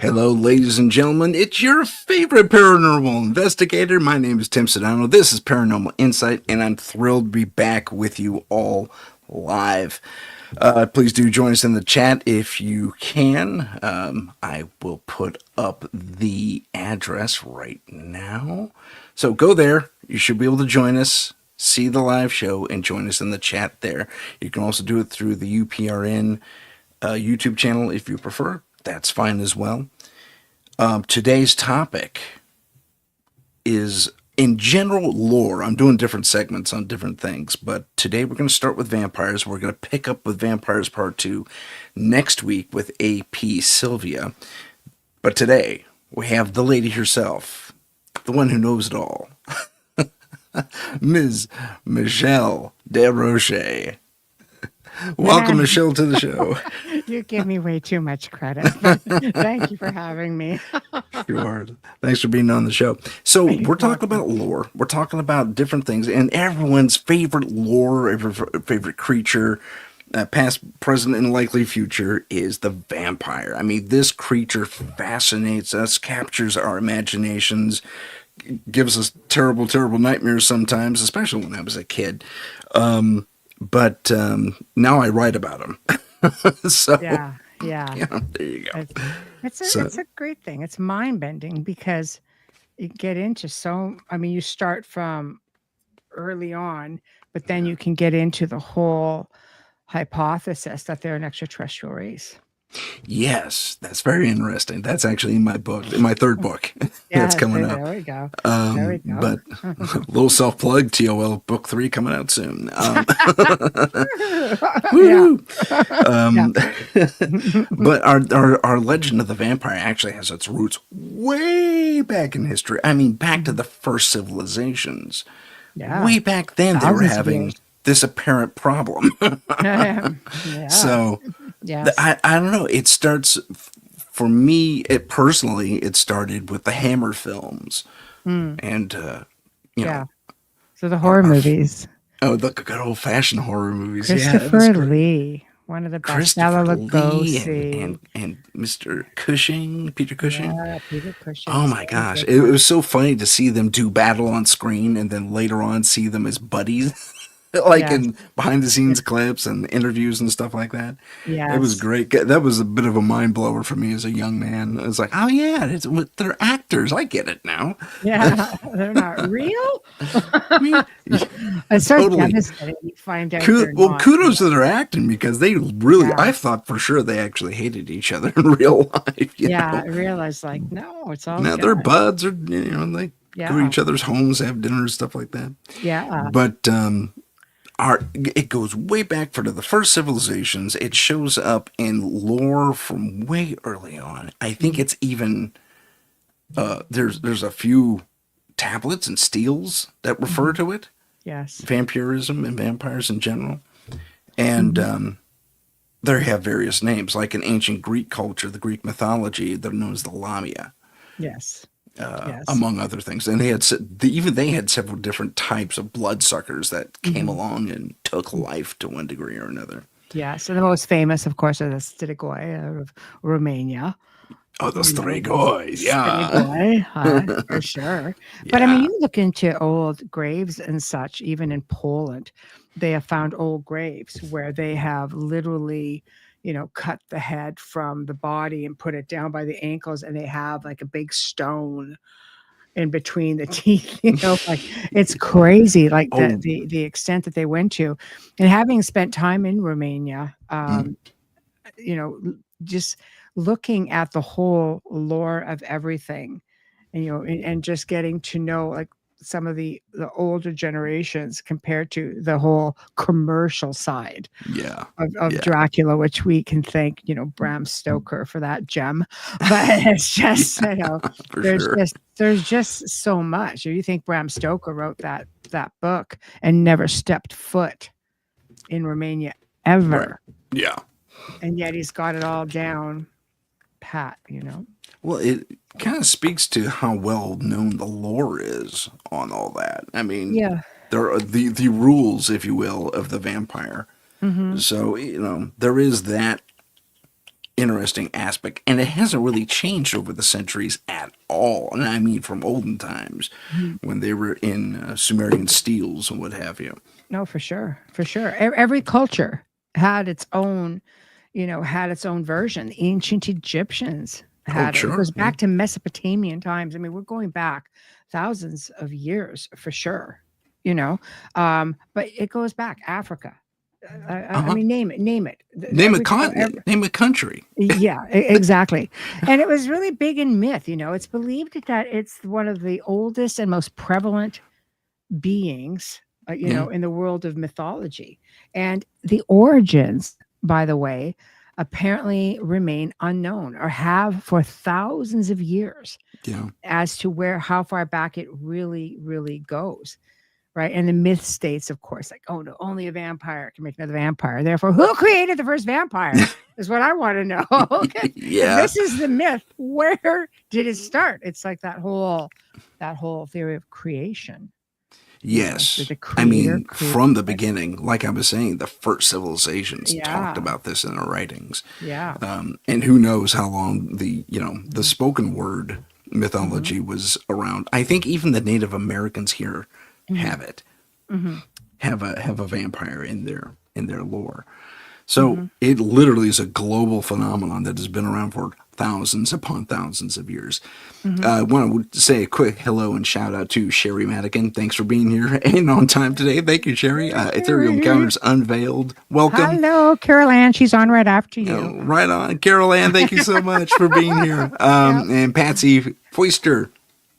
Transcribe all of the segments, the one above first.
Hello, ladies and gentlemen. It's your favorite paranormal investigator. My name is Tim Sudano. This is Paranormal Insight, and I'm thrilled to be back with you all live. Please do join us in the chat if you can. I will put up the address right now. So go there. You should be able to join us, see the live show, and join us in the chat there. You can also do it through the UPRN YouTube channel if you prefer. That's fine as well. Today's topic is, in general lore, I'm doing different segments on different things, but today we're going to start with vampires. We're going to pick up with Vampires Part 2 next week with AP Sylvia. But today, we have the lady herself, the one who knows it all, Ms. Michelle Desrochers. Welcome, Michelle, to the show. You give me way too much credit. Thank you for having me. Sure. Thanks for being on the show. So we're talking about lore. We're talking about different things, and everyone's favorite lore, favorite creature, past, present, and likely future, is the vampire. I mean, this creature fascinates us, captures our imaginations, gives us terrible, terrible nightmares sometimes, especially when I was a kid. But now I write about them. So yeah. There you go. It's a great thing. It's mind bending because you get into you start from early on, but then you can get into the whole hypothesis that they're an extraterrestrial race. Yes, that's very interesting. That's actually in my book, in my third book. That's coming up. There we go. But a little self-plug, TOL book 3 coming out soon. But our legend of the vampire actually has its roots way back in history. I mean, back to the first civilizations. Yeah. Way back then, they were having this apparent problem. So yes. I don't know. It starts, for me, personally, it started with the Hammer films. And, you know. So the horror movies. Oh, the good old-fashioned horror movies. Christopher Lee, one of the best. Christopher Lee and Mr. Cushing, Peter Cushing. Yeah, Peter Cushing. Oh my gosh. It was so funny to see them do battle on screen and then later on see them as buddies. In behind-the-scenes clips and interviews and stuff like that. Yeah, it was great. That was a bit of a mind-blower for me as a young man. It was like, oh yeah, they're actors. I get it now. Yeah, they're not real? It's so devastating. You find out kudos to their acting, because they really, I thought for sure they actually hated each other in real life. I realized, no, it's all now they're buds, or they go to each other's homes, have dinner and stuff like that. Yeah. But it goes way back for the first civilizations. It shows up in lore from way early on. I think it's even there's a few tablets and steels that refer to it. Yes, vampirism and vampires in general, and they have various names. Like in ancient Greek culture, the Greek mythology, they're known as the Lamia. Yes. Among other things, and they had several different types of bloodsuckers that came along and took life to one degree or another. Yeah, so the most famous, of course, are the Strigoi of Romania. Oh, the Strigoi, for sure. But I mean, you look into old graves and such, even in Poland, they have found old graves where they have literally, cut the head from the body and put it down by the ankles, and they have like a big stone in between the teeth. It's crazy, the extent that they went to. And having spent time in Romania, just looking at the whole lore of everything, and just getting to know some of the older generations compared to the whole commercial side of Dracula, which we can thank Bram Stoker for that gem. But it's just there's just so much. You think Bram Stoker wrote that book and never stepped foot in Romania ever. Right. Yeah. And yet he's got it all down hat, you know? Well, it kind of speaks to how well known the lore is on all that. I mean, Yeah. there are the rules, if you will, of the vampire. Mm-hmm. So, there is that interesting aspect, and it hasn't really changed over the centuries at all. And I mean, from olden times when they were in Sumerian steels and what have you. No, for sure. For sure. Every culture had its own, had its own version. The ancient Egyptians Oh, had it. It sure, goes yeah. back to Mesopotamian times. I mean, we're going back thousands of years for sure, you know. But it goes back Africa. I Uh-huh. mean, name it. Name a continent, name a country. Yeah, exactly. And it was really big in myth. It's believed that it's one of the oldest and most prevalent beings, Yeah, in the world of mythology. And the origins, by the way, apparently remain unknown or have for thousands of years yeah. as to how far back it really, really goes. Right. And the myth states, of course, like, oh no, only a vampire can make another vampire. Therefore, who created the first vampire is what I want to know. Okay. If Yeah. this is the myth, where did it start? It's like that whole theory of creation. Yes. The I creator mean, created from the things. beginning, like I was saying, the first civilizations talked Yeah, about this in their writings. yeah. And who knows how long the Mhm, spoken word mhm, mythology was around. I think even the Native Americans here mhm, have it, mhm, have a vampire in their lore. So mhm, it literally is a global phenomenon that has been around for thousands upon thousands of years. mhm. I want to say a quick hello and shout out to Sherry Madigan. Thanks for being here and on time today. Thank you, Sherry. Hey, Ethereal Sherry. Encounters Unveiled. Welcome. Hello, Carol Ann. She's on right after you. Right on. Carol Ann, thank you so much for being here. Yep. And Patsy Foister.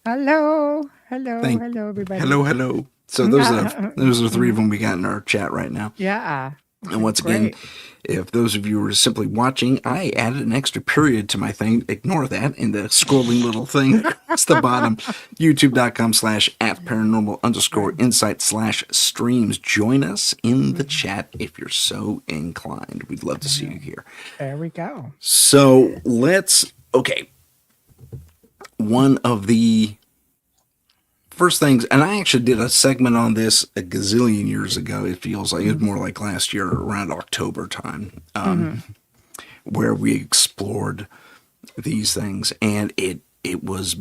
Hello. Hello. Thank Hello, everybody. hello, hello. So those are three of Mhm. them we got in our chat right now. Yeah. And once again, Great. if those of you are simply watching, I added an extra period to my thing. Ignore that in the scrolling little thing across the bottom. YouTube.com/at Right. paranormal_insight/streams. Join us in the Mhm. chat if you're so inclined. We'd love to see you here. There we go. So okay. One of the first things, and I actually did a segment on this a gazillion years ago. It feels like it was Mhm. more like last year around October time, Mhm. where we explored these things, and it was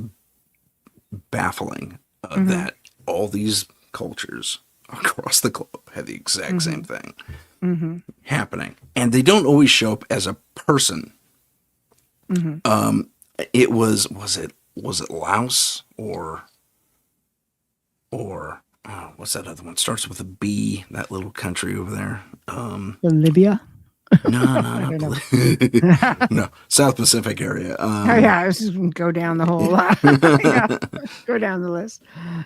baffling Mhm. that all these cultures across the globe had the exact same Mhm. thing Mhm. happening, and they don't always show up as a person. Mhm. It was it Laos or what's that other one? Starts with a B. That little country over there. Libya. No, no, I not don't know. no, South Pacific area. Oh yeah, I was just gonna go down the whole yeah, go down the list.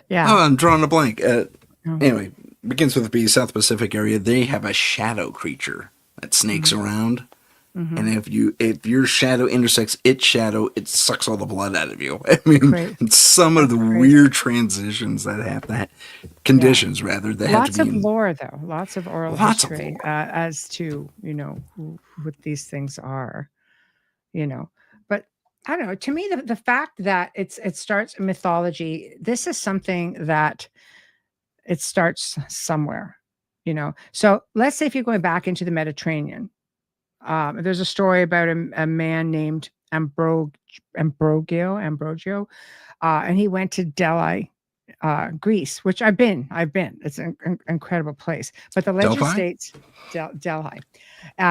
Yeah. Oh, I'm drawing a blank. Oh, Anyway, begins with a B. South Pacific area. They have a shadow creature that snakes mhm, around, and mhm. if your shadow intersects its shadow, it sucks all the blood out of you. I mean, Crazy. some of That's the crazy. weird transitions that have that Yeah. conditions rather that have to Lots be of in lore, though. Lots of oral lots of history lore. as to what these things are. You know, but I don't know. To me, the fact that it starts in mythology. This is something that it starts somewhere. So let's say if you're going back into the Mediterranean. There's a story about a man named Ambrogio, and he went to Delhi, Greece, which I've been. It's an incredible place. But the legend Delphi? states Delhi.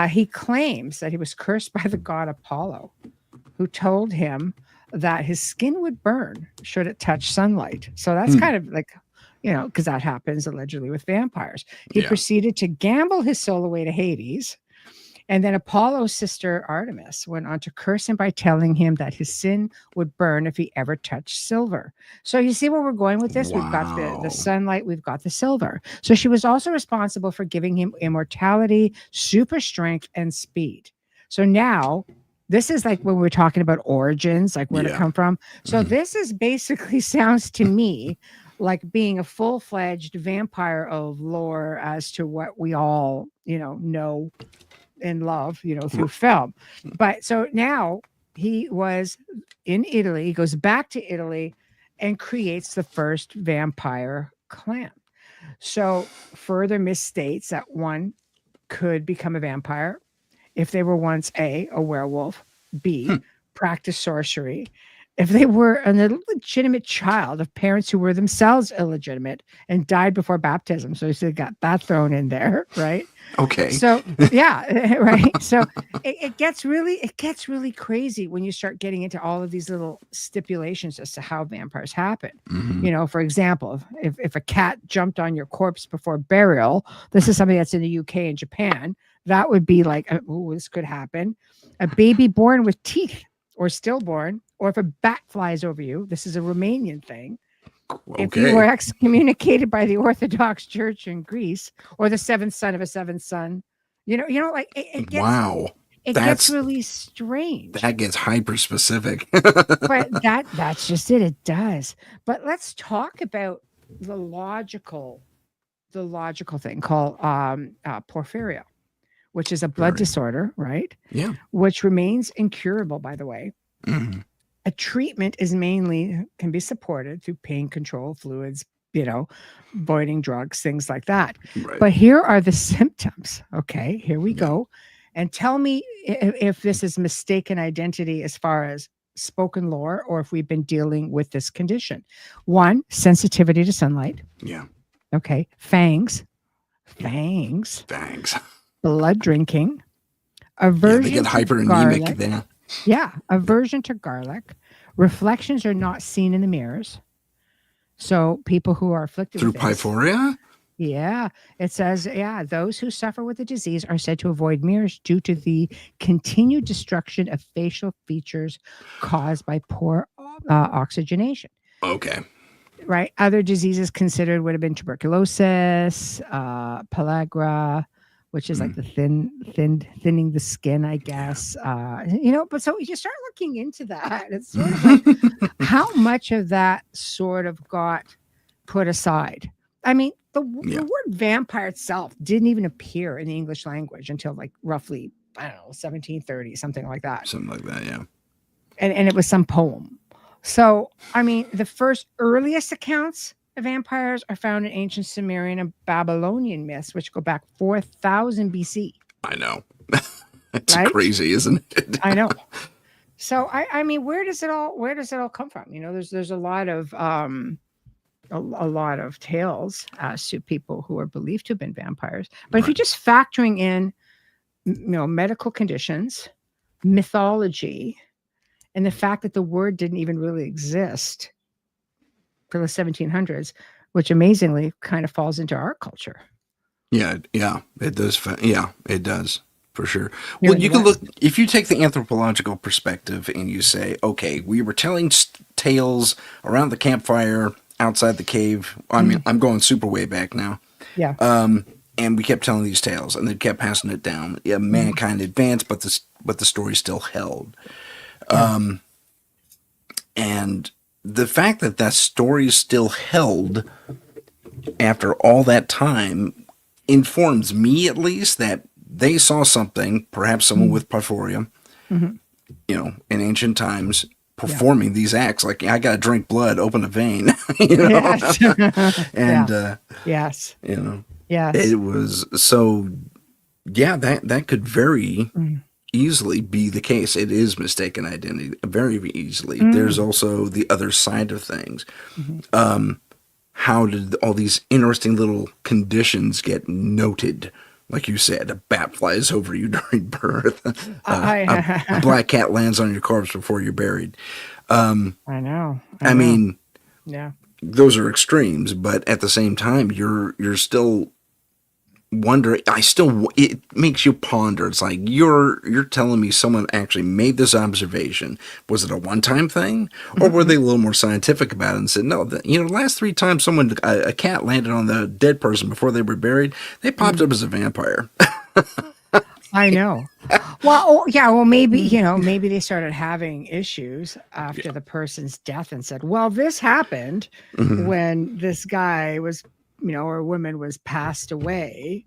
He claims that he was cursed by the god Apollo, who told him that his skin would burn should it touch sunlight. So that's Hmm. kind of like, because that happens allegedly with vampires. He Yeah. proceeded to gamble his soul away to Hades, and then Apollo's sister Artemis went on to curse him by telling him that his sin would burn if he ever touched silver. So you see where we're going with this? We've got the Wow. sunlight, we've got the silver. So she was also responsible for giving him immortality, super strength, and speed. So now this is like when we're talking about origins, like where to Yeah. come from. So Mhm. this is basically sounds to me like being a full-fledged vampire of lore as to what we all, know in love, through film. But so now he was in Italy. He goes back to Italy and creates the first vampire clan. So further misstates that one could become a vampire if they were once a werewolf, b practice sorcery, if they were an illegitimate child of parents who were themselves illegitimate and died before baptism. So you got that thrown in there, right? Okay. So yeah, right. So it gets really crazy when you start getting into all of these little stipulations as to how vampires happen. Mhm. For example, if a cat jumped on your corpse before burial, this is something that's in the UK and Japan. That would be like, oh, this could happen. A baby born with teeth or stillborn, or if a bat flies over you, this is a Romanian thing. If you Okay. were excommunicated by the Orthodox Church in Greece, or the seventh son of a seventh son, like it gets Wow. it gets really strange. That gets hyper specific. But that's just it. It does. But let's talk about the logical thing called porphyria, which is a blood Very. disorder, right? Yeah. Which remains incurable, by the way. Mhm. A treatment can be supported through pain control, fluids, voiding drugs, things like that. Right. But here are the symptoms. Okay, here we go. And tell me if this is mistaken identity as far as spoken lore, or if we've been dealing with this condition. 1, sensitivity to sunlight. Yeah. Okay, fangs, Thanks. blood drinking, Yeah, aversion they get to hyper garlic. anemic then. Yeah, aversion to garlic. Reflections are not seen in the mirrors. So people who are afflicted Through with this, pyphoria? yeah, it says, those who suffer with the disease are said to avoid mirrors due to the continued destruction of facial features caused by poor oxygenation. Okay. Right. Other diseases considered would have been tuberculosis, pellagra, which is like the thinning the skin, I guess. But so you start looking into that. It's sort of like how much of that sort of got put aside. I mean, the word vampire itself didn't even appear in the English language until like roughly, I don't know, 1730, something like that. Something like that, yeah. And it was some poem. So, I mean, the first earliest accounts of vampires are found in ancient Sumerian and Babylonian myths, which go back 4,000 BC. I know. It's Right? crazy, isn't it? I know. So, I mean, where does it all come from? There's a lot of a lot of tales as to people who are believed to have been vampires. But if you're just factoring in, medical conditions, mythology, and the fact that the word didn't even really exist for the 1700s, which amazingly kind of falls into our culture. Yeah, it does. It does, for sure. Well, you can look, if you take the anthropological perspective and you say, okay, we were telling tales around the campfire, outside the cave. I mean, I'm going super way back now. Yeah. And we kept telling these tales, and they kept passing it down. Yeah, mankind advanced, but the story still held. And the fact that story still held after all that time informs me, at least, that they saw something, perhaps someone with porphyria, in ancient times, performing these acts. Like, I got to drink blood, open a vein, Yes. and yes. Yes. It was so. Yeah, that could very easily be the case. It is mistaken identity, very easily. There's also the other side of things. How did all these interesting little conditions get noted? Like you said, a bat flies over you during birth. A black cat lands on your corpse before you're buried. I know. I mean, yeah, those are extremes, but at the same time, you're still wondering. It makes you ponder. It's like you're telling me someone actually made this observation. Was it a one-time thing, or were they a little more scientific about it and said, no, the last 3 times a cat landed on the dead person before they were buried, they popped up as a vampire. I know. Well, maybe maybe they started having issues after the person's death and said, well, this happened when this guy was, or woman was passed away,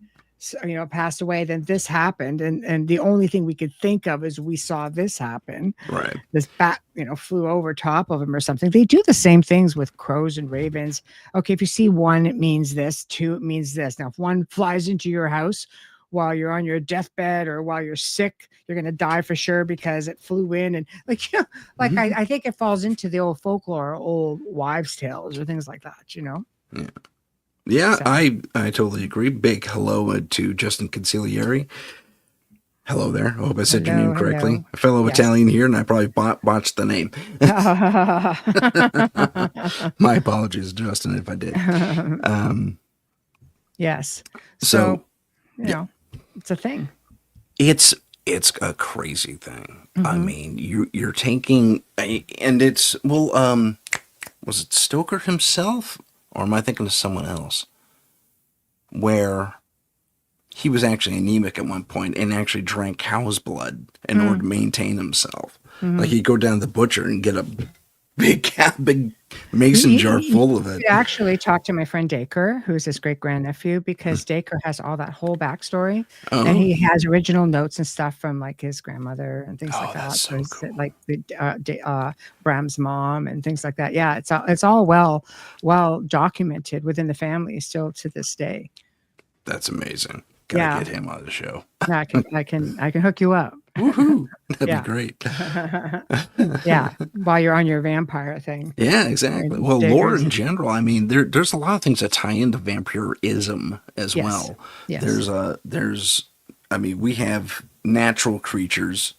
passed away, then this happened, and the only thing we could think of is we saw this happen. Right. This bat, flew over top of him or something. They do the same things with crows and ravens. Okay, if you see one, it means this. Two, it means this. Now, if one flies into your house while you're on your deathbed or while you're sick, you're going to die for sure because it flew in. And I think it falls into the old folklore, old wives' tales or things like that, Yeah. Yeah, so. I totally agree. Big hello to Justin Consigliere. Hello there. I hope I said your name correctly. Hello. A fellow Italian here, and I probably botched the name. My apologies, Justin, if I did. Yes. So it's a thing. It's a crazy thing. I mean, you're taking, and it's was it Stoker himself? Or am I thinking of someone else? Where he was actually anemic at one point and actually drank cow's blood in order to maintain himself. Like he'd go down to the butcher and get a big mason jar full of it. I actually talked to my friend Dacre, who's his great grandnephew, because Dacre has all that whole backstory, and he has original notes and stuff from like his grandmother and things like that. So cool. Like the Bram's mom and things like that. Yeah, it's all well documented within the family still to this day. That's amazing. Gotta get him on the show. I can hook you up. Woohoo! That'd be great. Yeah, while you're on your vampire thing. Yeah, exactly. Well, lore in general. I mean, there's a lot of things that tie into vampirism as well. Yes. We have natural creatures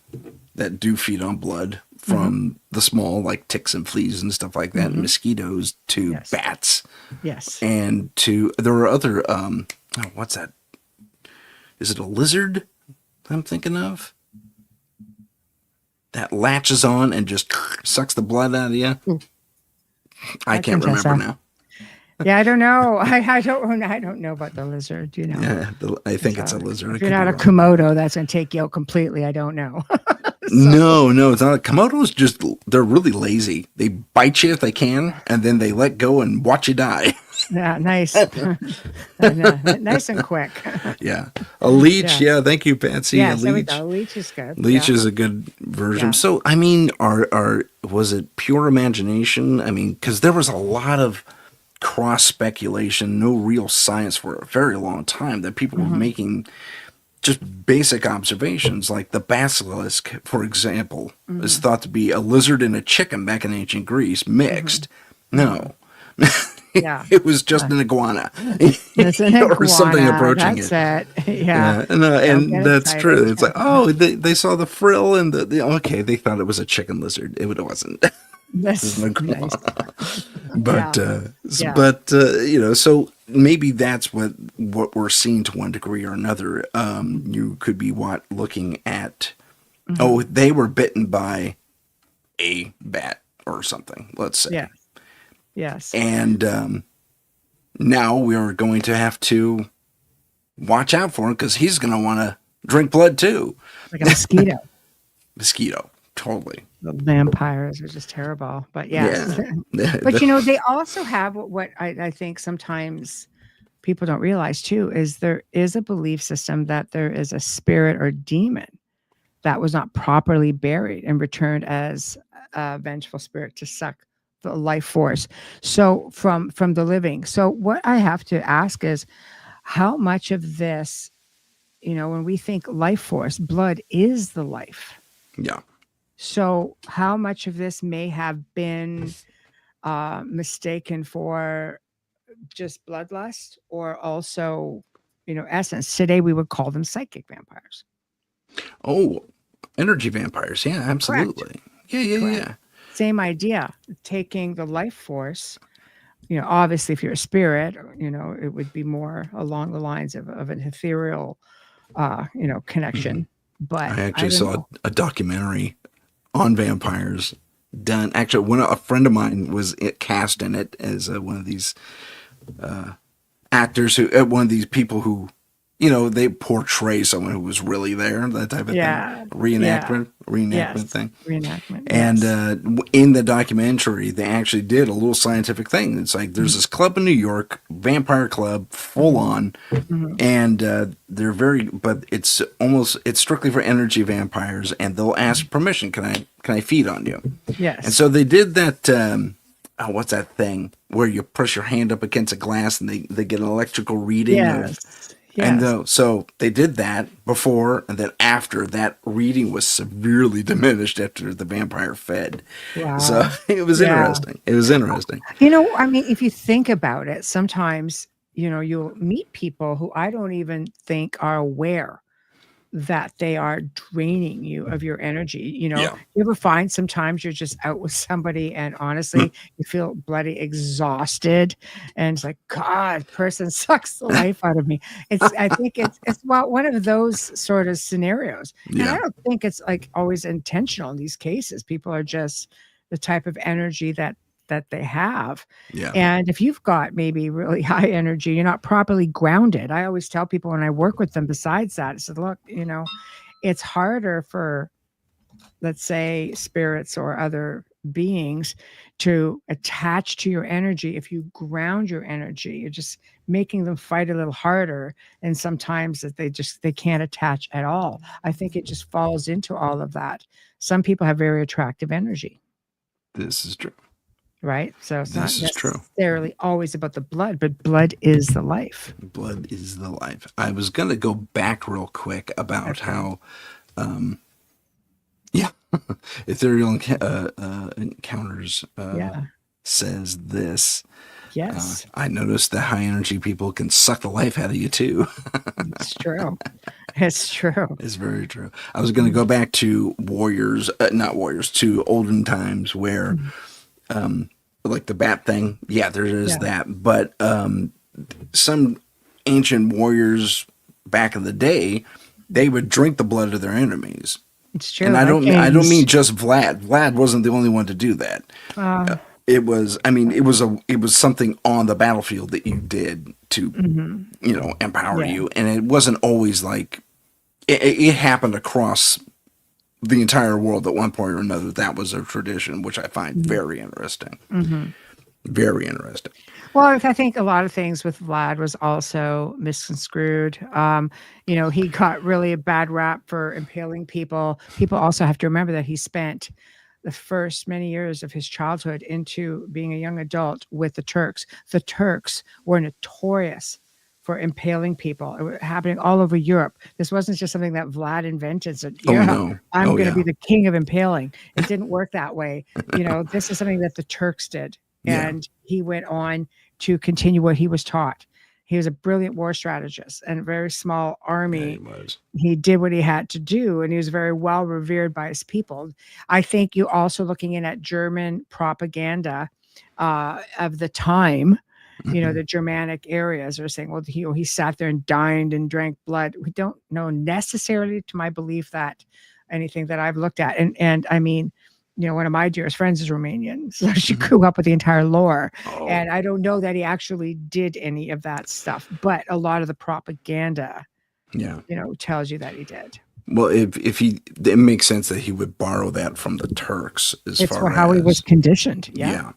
that do feed on blood, from the small, like ticks and fleas and stuff like that, and mosquitoes to bats. Yes. And there are other, what's that? Is it a lizard I'm thinking of? That latches on and just sucks the blood out of you. I can't remember now. Yeah, I don't know. I don't know about the lizard. Yeah, I think it's a lizard. If you're not a Komodo, that's going to take you out completely. I don't know. No, it's not. Komodos they're really lazy. They bite you if they can, and then they let go and watch you die. Yeah, nice. Nice and quick. Yeah. A leech. Yeah. Thank you, Patsy. Yeah, a leech. There we go. Leech is good. Leech is a good version. Yeah. So, I mean, was it pure imagination? I mean, because there was a lot of cross speculation, no real science for a very long time that people were making just basic observations, like the basilisk, for example, is thought to be a lizard and a chicken back in ancient Greece mixed. No. Yeah. It was just an iguana. It's an iguana. Or something approaching That's it. Yeah. And that's true. It's like, they saw the frill and they thought it was a chicken lizard. It wasn't. That's nice. So maybe that's what we're seeing to one degree or another. You could be looking at, they were bitten by a bat or something, let's say. Yeah. Yes. And now we are going to have to watch out for him because he's going to want to drink blood too. Like a mosquito. Mosquito, totally. The vampires are just terrible. But yes. Yeah. But they also have what I think sometimes people don't realize too, is there is a belief system that there is a spirit or demon that was not properly buried and returned as a vengeful spirit to suck the life force. So from the living. So what I have to ask is how much of this, when we think life force, blood is the life. Yeah. So how much of this may have been mistaken for just bloodlust or also, essence? Today we would call them psychic vampires. Oh, energy vampires. Yeah, absolutely. Correct. Yeah. Same idea, taking the life force, obviously if you're a spirit, it would be more along the lines of an ethereal, connection. But I actually saw a documentary on vampires done. Actually, a friend of mine was cast in it as one of these actors one of these people who, they portray someone who was really there, that type of thing. Reenactment. reenactment Yes. thing. Reenactment. And Yes. in the documentary, they actually did a little scientific thing. It's like there's this club in New York, vampire club, full on, Mhm. and but it's strictly for energy vampires, and they'll ask permission. Can I feed on you? And Yes. so they did that. What's that thing where you press your hand up against a glass and they get an electrical reading of. Yes. And Yes. so they did that before, and then after that reading was severely diminished after the vampire fed. So Wow. it was Yeah. interesting. It was interesting. I mean, if you think about it, sometimes, you'll meet people who I don't even think are aware that they are draining you of your energy. Yeah. You ever find sometimes you're just out with somebody and honestly, you feel bloody exhausted and it's like, God, person sucks the life out of me. I think it's well, one of those sort of scenarios. And I Yeah. don't think it's like always intentional in these cases. People are just the type of energy that they have. Yeah. And if you've got maybe really high energy, you're not properly grounded. I always tell people when I work with them, besides that, I said, look, it's harder for, let's say, spirits or other beings to attach to your energy. If you ground your energy, you're just making them fight a little harder. And sometimes that they can't attach at all. I think it just falls into all of that. Some people have very attractive energy. This is true. Right? So it's not This is true. necessarily always about the blood, but blood is the life. Blood is the life. I was going to go back real quick about how, yeah, Ethereal Encounters Yeah. says this. Yes. I noticed that high energy people can suck the life out of you too. It's true. It's true. It's very true. I was going to go back to not warriors, to olden times where, like the bat thing. Yeah, there is that. But some ancient warriors back in the day, they would drink the blood of their enemies. It's true. And I don't mean just Vlad. Vlad wasn't the only one to do that. It was something on the battlefield that you did to, empower you. And it wasn't always like, it happened across the entire world at one point or another. That was a tradition, which I find very interesting. Very interesting. Well, I think a lot of things with Vlad was also misconstrued. He got really a bad rap for impaling people. People also have to remember that he spent the first many years of his childhood into being a young adult with the Turks. The Turks were notorious for impaling people. It was happening all over Europe. This wasn't just something that Vlad invented. So, I'm going to be the king of impaling. It didn't work that way. This is something that the Turks did. And he went on to continue what he was taught. He was a brilliant war strategist and a very small army. Yeah, he was. He did what he had to do, and he was very well revered by his people. I think you also looking in at German propaganda of the time, the Germanic areas are saying, well, he sat there and dined and drank blood. We don't know necessarily, to my belief, that anything that I've looked at. And I mean, one of my dearest friends is Romanian, so she grew up with the entire lore. And I don't know that he actually did any of that stuff, but a lot of the propaganda, tells you that he did. Well, it makes sense that he would borrow that from the Turks. It's for how he was conditioned. Yeah.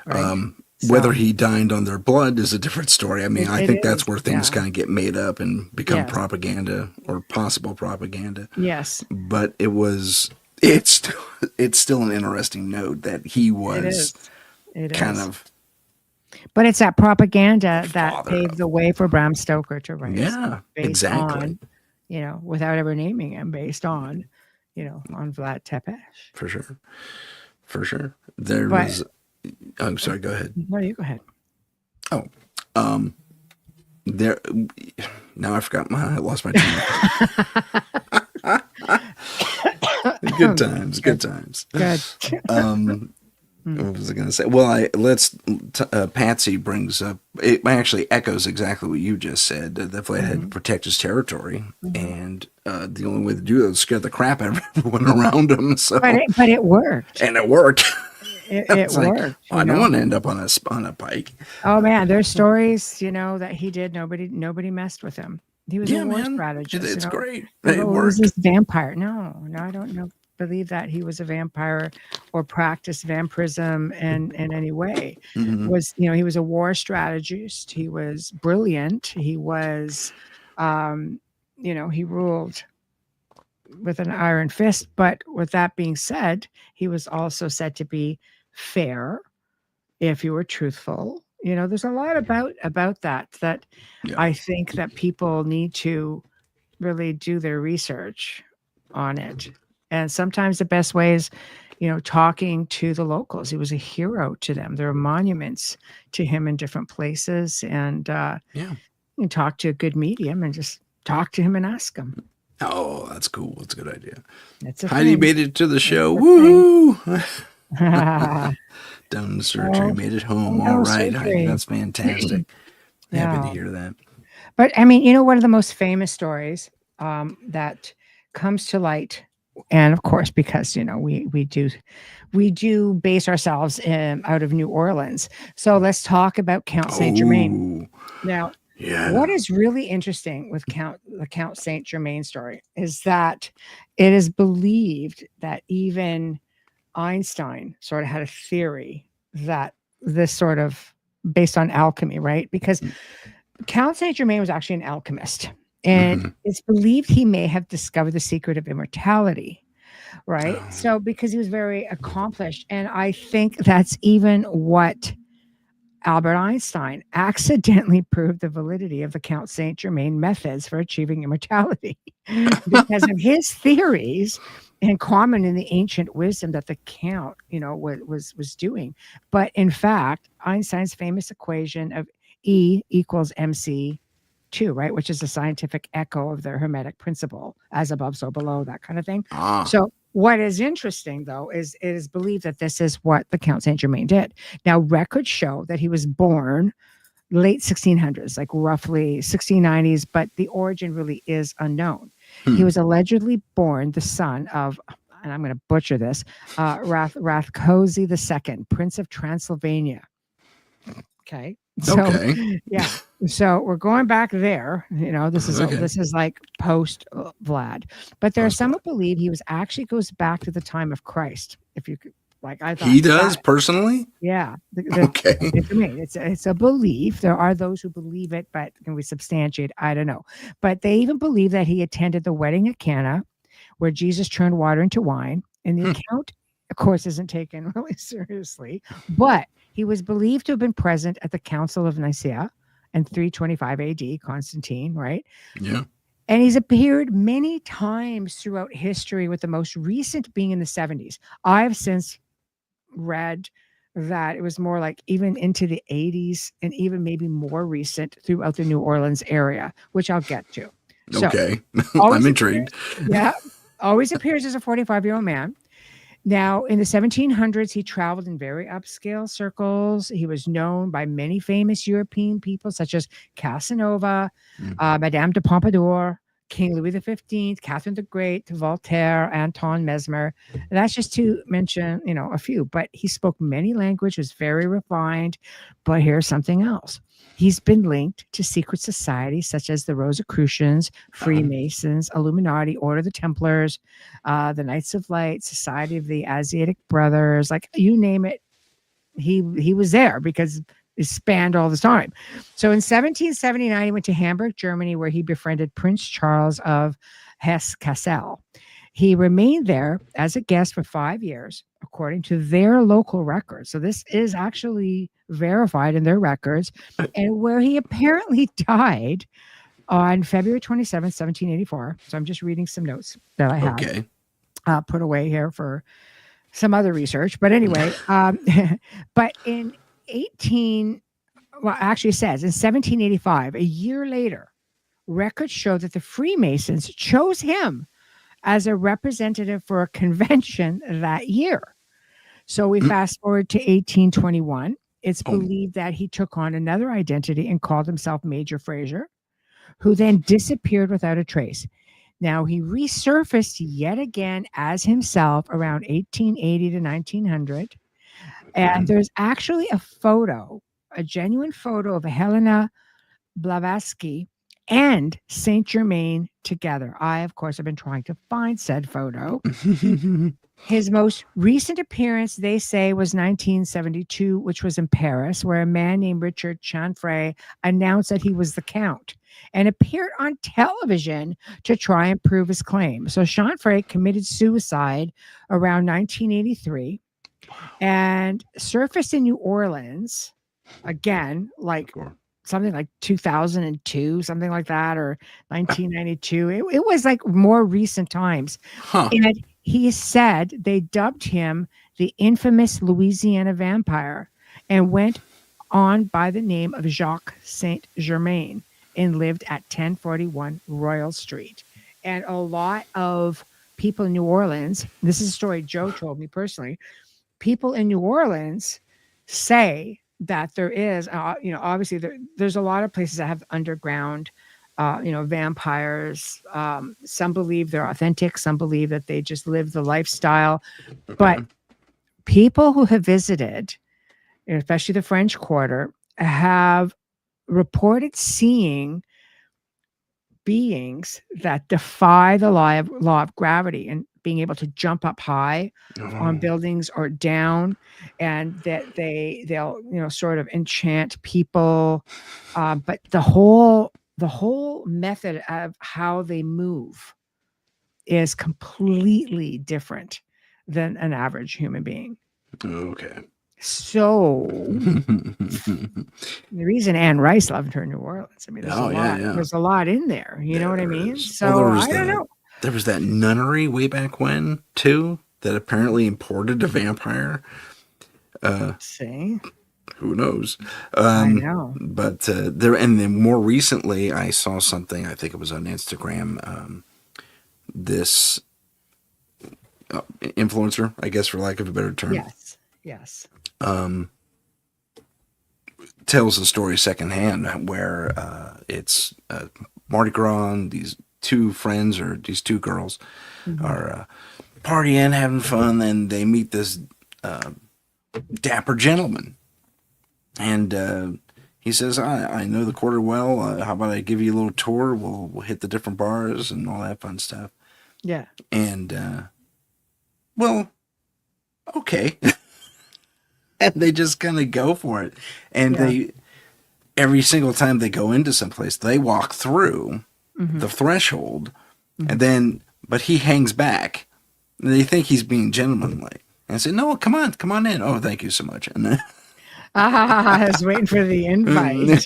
Right? Whether he dined on their blood is a different story. I mean, I think that's where things kind of get made up and become propaganda or possible propaganda. Yes. But it's still an interesting note that he was kind of. But it's that propaganda that paved the way for Bram Stoker to write. Yeah, exactly. On, without ever naming him, based on, on Vlad Tepes. For sure. Was. I'm sorry. Go ahead. No, you go ahead. Oh, there. Now I forgot I lost my train. Good times. Good. What was I going to say? Well, Patsy brings up, it actually echoes exactly what you just said. The Vlad had to protect his territory, and the only way to do it was scare the crap out of everyone around him. So, but it worked. And it worked. It worked. Like, I don't want to end up on a pike. Oh man, there's stories, that he did. Nobody messed with him. He was a war strategist. It's great. It worked. Was this vampire? No, I don't know. believe that he was a vampire or practiced vampirism in any way. Mhm. Was, he was a war strategist. He was brilliant. He was, he ruled with an iron fist. But with that being said, he was also said to be fair if you were truthful. There's a lot about that Yeah. I think that people need to really do their research on it. And sometimes the best way is, talking to the locals. He was a hero to them. There are monuments to him in different places. And Yeah. you can talk to a good medium and just talk to him and ask him. Oh, that's cool. That's a good idea. That's a Heidi thing. made it to the show. That's a thing. Woohoo! Done the surgery, Oh, made it home. no All right, Heidi, surgery. that's fantastic. Happy to Yeah. hear that. But one of the most famous stories that comes to light, and of course, because we do base ourselves out of New Orleans. So let's talk about Count Saint Germain. Oh, Now, yeah. what is really interesting with the Count Saint Germain story is that it is believed that even Einstein sort of had a theory that this sort of based on alchemy, right? Because Count Saint Germain was actually an alchemist, and Mhm. it's believed he may have discovered the secret of immortality, right? Oh. So, because he was very accomplished, and I think that's even what Albert Einstein accidentally proved the validity of the Count Saint Germain methods for achieving immortality because of his theories and common in the ancient wisdom that the Count, was doing. But in fact, Einstein's famous equation of E equals mc 2, right? Which is a scientific echo of the Hermetic principle, as above, so below, that kind of thing. Ah. So, what is interesting, though, is it is believed that this is what the Count Saint Germain did. Now, records show that he was born late 1600s, like roughly 1690s, but the origin really is unknown. He was allegedly born the son of, and I'm going to butcher this, Rathkosi II, Prince of Transylvania. Okay. So, Okay. yeah. So we're going back there. Okay. This is like post Vlad, but there are some who Post-Vlad. believe he was actually goes back to the time of Christ. If you could, like, I thought He does that, personally? yeah. Okay. It's a belief. There are those who believe it, but can we substantiate? I don't know. But they even believe that he attended the wedding at Cana, where Jesus turned water into wine, and the account, of course, isn't taken really seriously, but he was believed to have been present at the Council of Nicaea in 325 AD, Constantine, right? Yeah. And he's appeared many times throughout history, with the most recent being in the 70s. I've since read that it was more like even into the 80s and even maybe more recent throughout the New Orleans area, which I'll get to. So, Okay. always I'm appears, intrigued. yeah, always appears as a 45-year-old man. Now, in the 1700s, he traveled in very upscale circles. He was known by many famous European people, such as Casanova, Madame de Pompadour, King Louis XV, Catherine the Great, Voltaire, Anton Mesmer. And that's just to mention, a few. But he spoke many languages, was very refined. But here's something else. He's been linked to secret societies such as the Rosicrucians, Freemasons, Illuminati, Order of the Templars, the Knights of Light, Society of the Asiatic Brothers, like you name it, he was there because it spanned all the time. So in 1779, he went to Hamburg, Germany, where he befriended Prince Charles of Hesse-Kassel. He remained there as a guest for 5 years, according to their local records. So this is actually verified in their records, and where he apparently died on February 27th, 1784. So I'm just reading some notes that I had Okay. put away here for some other research. But anyway, but in actually it says in 1785, a year later, records show that the Freemasons chose him as a representative for a convention that year. So we fast forward to 1821. It's believed that he took on another identity and called himself Major Fraser, who then disappeared without a trace. Now, he resurfaced yet again as himself around 1880 to 1900. And there's actually a photo, a genuine photo of Helena Blavatsky and Saint Germain together. I, of course, have been trying to find said photo. His most recent appearance, they say, was 1972, which was in Paris, where a man named Richard Chanfray announced that he was the Count and appeared on television to try and prove his claim. So Chanfray committed suicide around 1983 and surfaced in New Orleans again, like something like 2002, something like that, or 1992. It was like more recent times. Huh. And he said they dubbed him the infamous Louisiana vampire and went on by the name of Jacques Saint Germain and lived at 1041 Royal Street. And a lot of people in New Orleans, this is a story Joe told me personally, people in New Orleans say that there is, obviously there's a lot of places that have underground, vampires. Some believe they're authentic. Some believe that they just live the lifestyle. But people who have visited, especially the French Quarter, have reported seeing beings that defy the law of gravity and being able to jump up high on buildings or down, and that they'll sort of enchant people, but the whole method of how they move is completely different than an average human being. Okay. So the reason Anne Rice loved her New Orleans, I mean, there's a lot. Yeah. There's a lot in there. You know what I mean? So Well, I don't know. There was that nunnery way back when too that apparently imported a vampire. See, who knows? I know. But there, and then more recently, I saw something. I think it was on Instagram. This influencer, I guess, for lack of a better term. Yes. Tells the story secondhand where it's Mardi Gras and these two friends or these two girls are partying, having fun, and they meet this dapper gentleman. And he says, I know the quarter well. How about I give you a little tour? We'll hit the different bars and all that fun stuff. Yeah. And, well, okay. And they just kind of go for it. And they, every single time they go into someplace, they walk through the threshold, and then, but he hangs back. And they think he's being gentlemanlike. And I say, no, come on in. Oh, thank you so much. And then, I was waiting for the invite.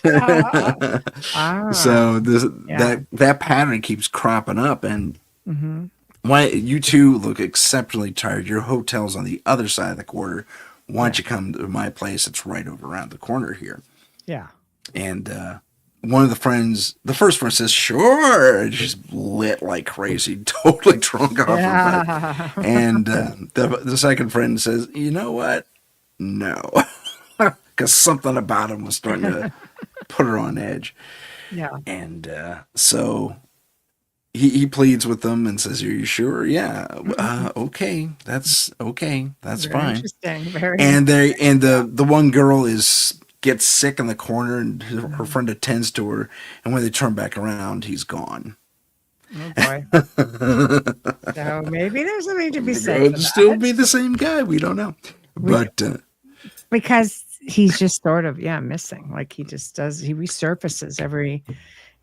So that pattern keeps cropping up, and why you two look exceptionally tired. Your hotel's on the other side of the quarter. Why don't you come to my place? It's right over around the corner here. Yeah. And one of the friends, the first friend says, sure. And she's lit like crazy, totally drunk off her butt. And the second friend says, you know what? No. Because something about him was starting to put her on edge. Yeah. And so he pleads with them and says, are you sure? Yeah. Okay. That's okay. That's Very fine. Interesting. Very And the one girl gets sick in the corner, and her friend attends to her, and when they turn back around, he's gone. Oh boy. So maybe there's something to be said. It could still be the same guy. We don't know. But because he's just sort of missing. Like he resurfaces every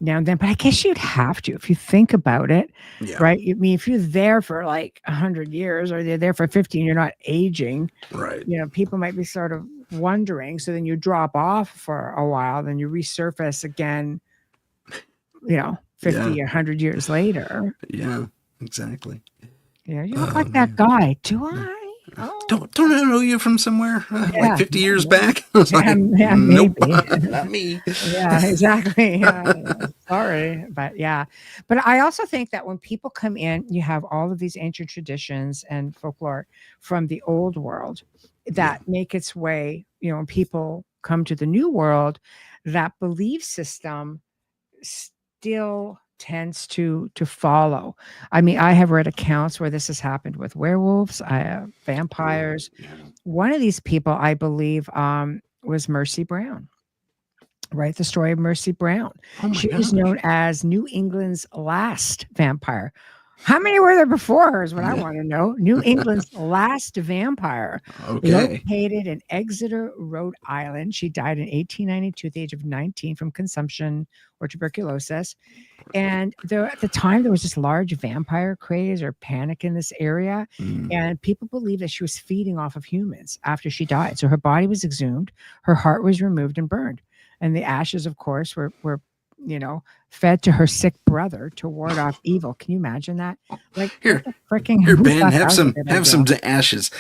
now and then. But I guess you'd have to, if you think about it, right? I mean, if you're there for like 100 years, or they're there for 50, and you're not aging, right? People might be sort of wondering. So then you drop off for a while, then you resurface again. 50 or 100 years later. Yeah, exactly. Yeah, you look like that guy. Do I? Oh. Don't I know you from somewhere? Like 50 years back? Maybe. Not me. Yeah, exactly. Sorry. But I also think that when people come in, you have all of these ancient traditions and folklore from the old world that make its way, when people come to the new world, that belief system still tends to follow. I mean, I have read accounts where this has happened with werewolves, vampires. One of these people, I believe, was Mercy Brown. Right, the story of Mercy Brown. Oh my She was known gosh. as New England's last vampire. How many were there before her is what I Yeah. want to know. New England's last vampire, Okay. located in Exeter, Rhode Island. She died in 1892 at the age of 19 from consumption or tuberculosis. And there, at the time, there was this large vampire craze or panic in this area. Mm. And people believed that she was feeding off of humans after she died. So her body was exhumed, her heart was removed and burned. And the ashes, of course, were fed to her sick brother to ward off evil. Can you imagine that? Like, what Here, the freaking here, who Ben. thought that Have was a some, good have idea? some ashes.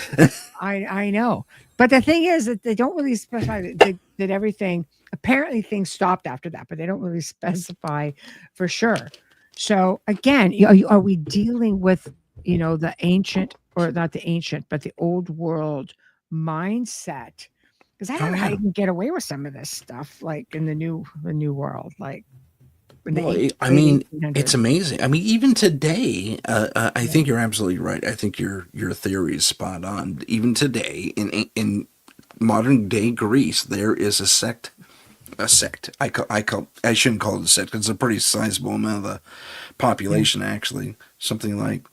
I know. But the thing is that they don't really specify that everything, apparently things stopped after that, but they don't really specify for sure. So again, are we dealing with, the ancient, or not the ancient, but the old world mindset? Because I don't Oh know how yeah. you can get away with some of this stuff, like in the new world, like in the Well, I late mean, it's 1800s. amazing. I mean, even today, I Yeah. think you're absolutely right. I think your theory is spot on. Even today, in modern day Greece, there is a sect. A sect. I shouldn't call it a sect because it's a pretty sizable amount of the Yeah. population. Actually, something like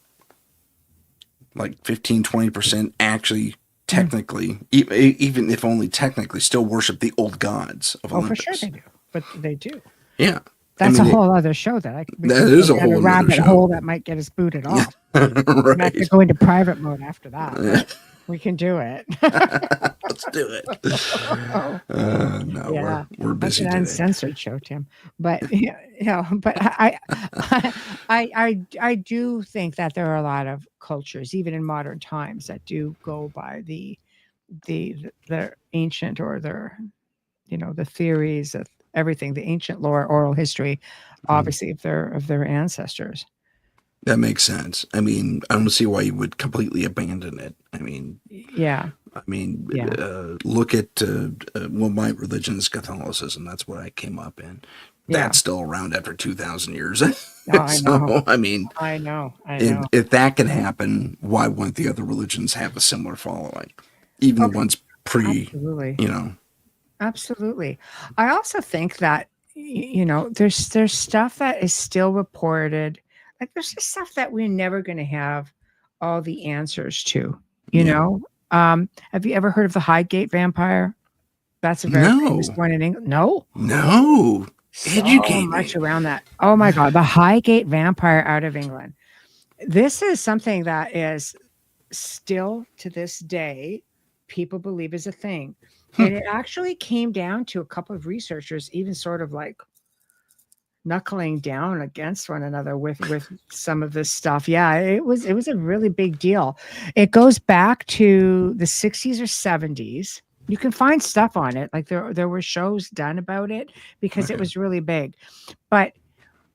15-20% actually Mm. technically, even if only technically, still worship the old gods of Oh, for sure Olympus. they do. But they do. Yeah, I That's a mean whole other show that we that can is go a down a whole another rabbit show. hole that might get us booted off. We have to Right. go into private mode after that, but we can do it. Let's do it. Oh, No, yeah, we're that's busy an today. uncensored show, Tim. But but I do think that there are a lot of cultures, even in modern times, that do go by the ancient, or the theories of everything, the ancient lore, oral history, Mm. obviously of their ancestors. That makes sense. I mean, I don't see why you would completely abandon it. Yeah, yeah. Look at well, my religion is Catholicism. That's what I came up in. Yeah. That's still around after 2,000 years. Oh, I know. So, I mean, I know. I if, know. if that can happen, why wouldn't the other religions have a similar following? Even the Okay. ones pre, Absolutely. you know. Absolutely. I also think that there's stuff that is still reported. Like, there's just stuff that we're never going to have all the answers to. You Yeah. know, have you ever heard of the Highgate vampire? That's a very famous No. one in England. No, No. so Educate much me. around that. Oh my God, the Highgate vampire out of England. This is something that is still to this day people believe is a thing. Hmm. And it actually came down to a couple of researchers even sort of like knuckling down against one another with some of this stuff. Yeah, it was a really big deal. It goes back to the 60s or 70s. You can find stuff on it. Like there were shows done about it because it Okay. was really big. But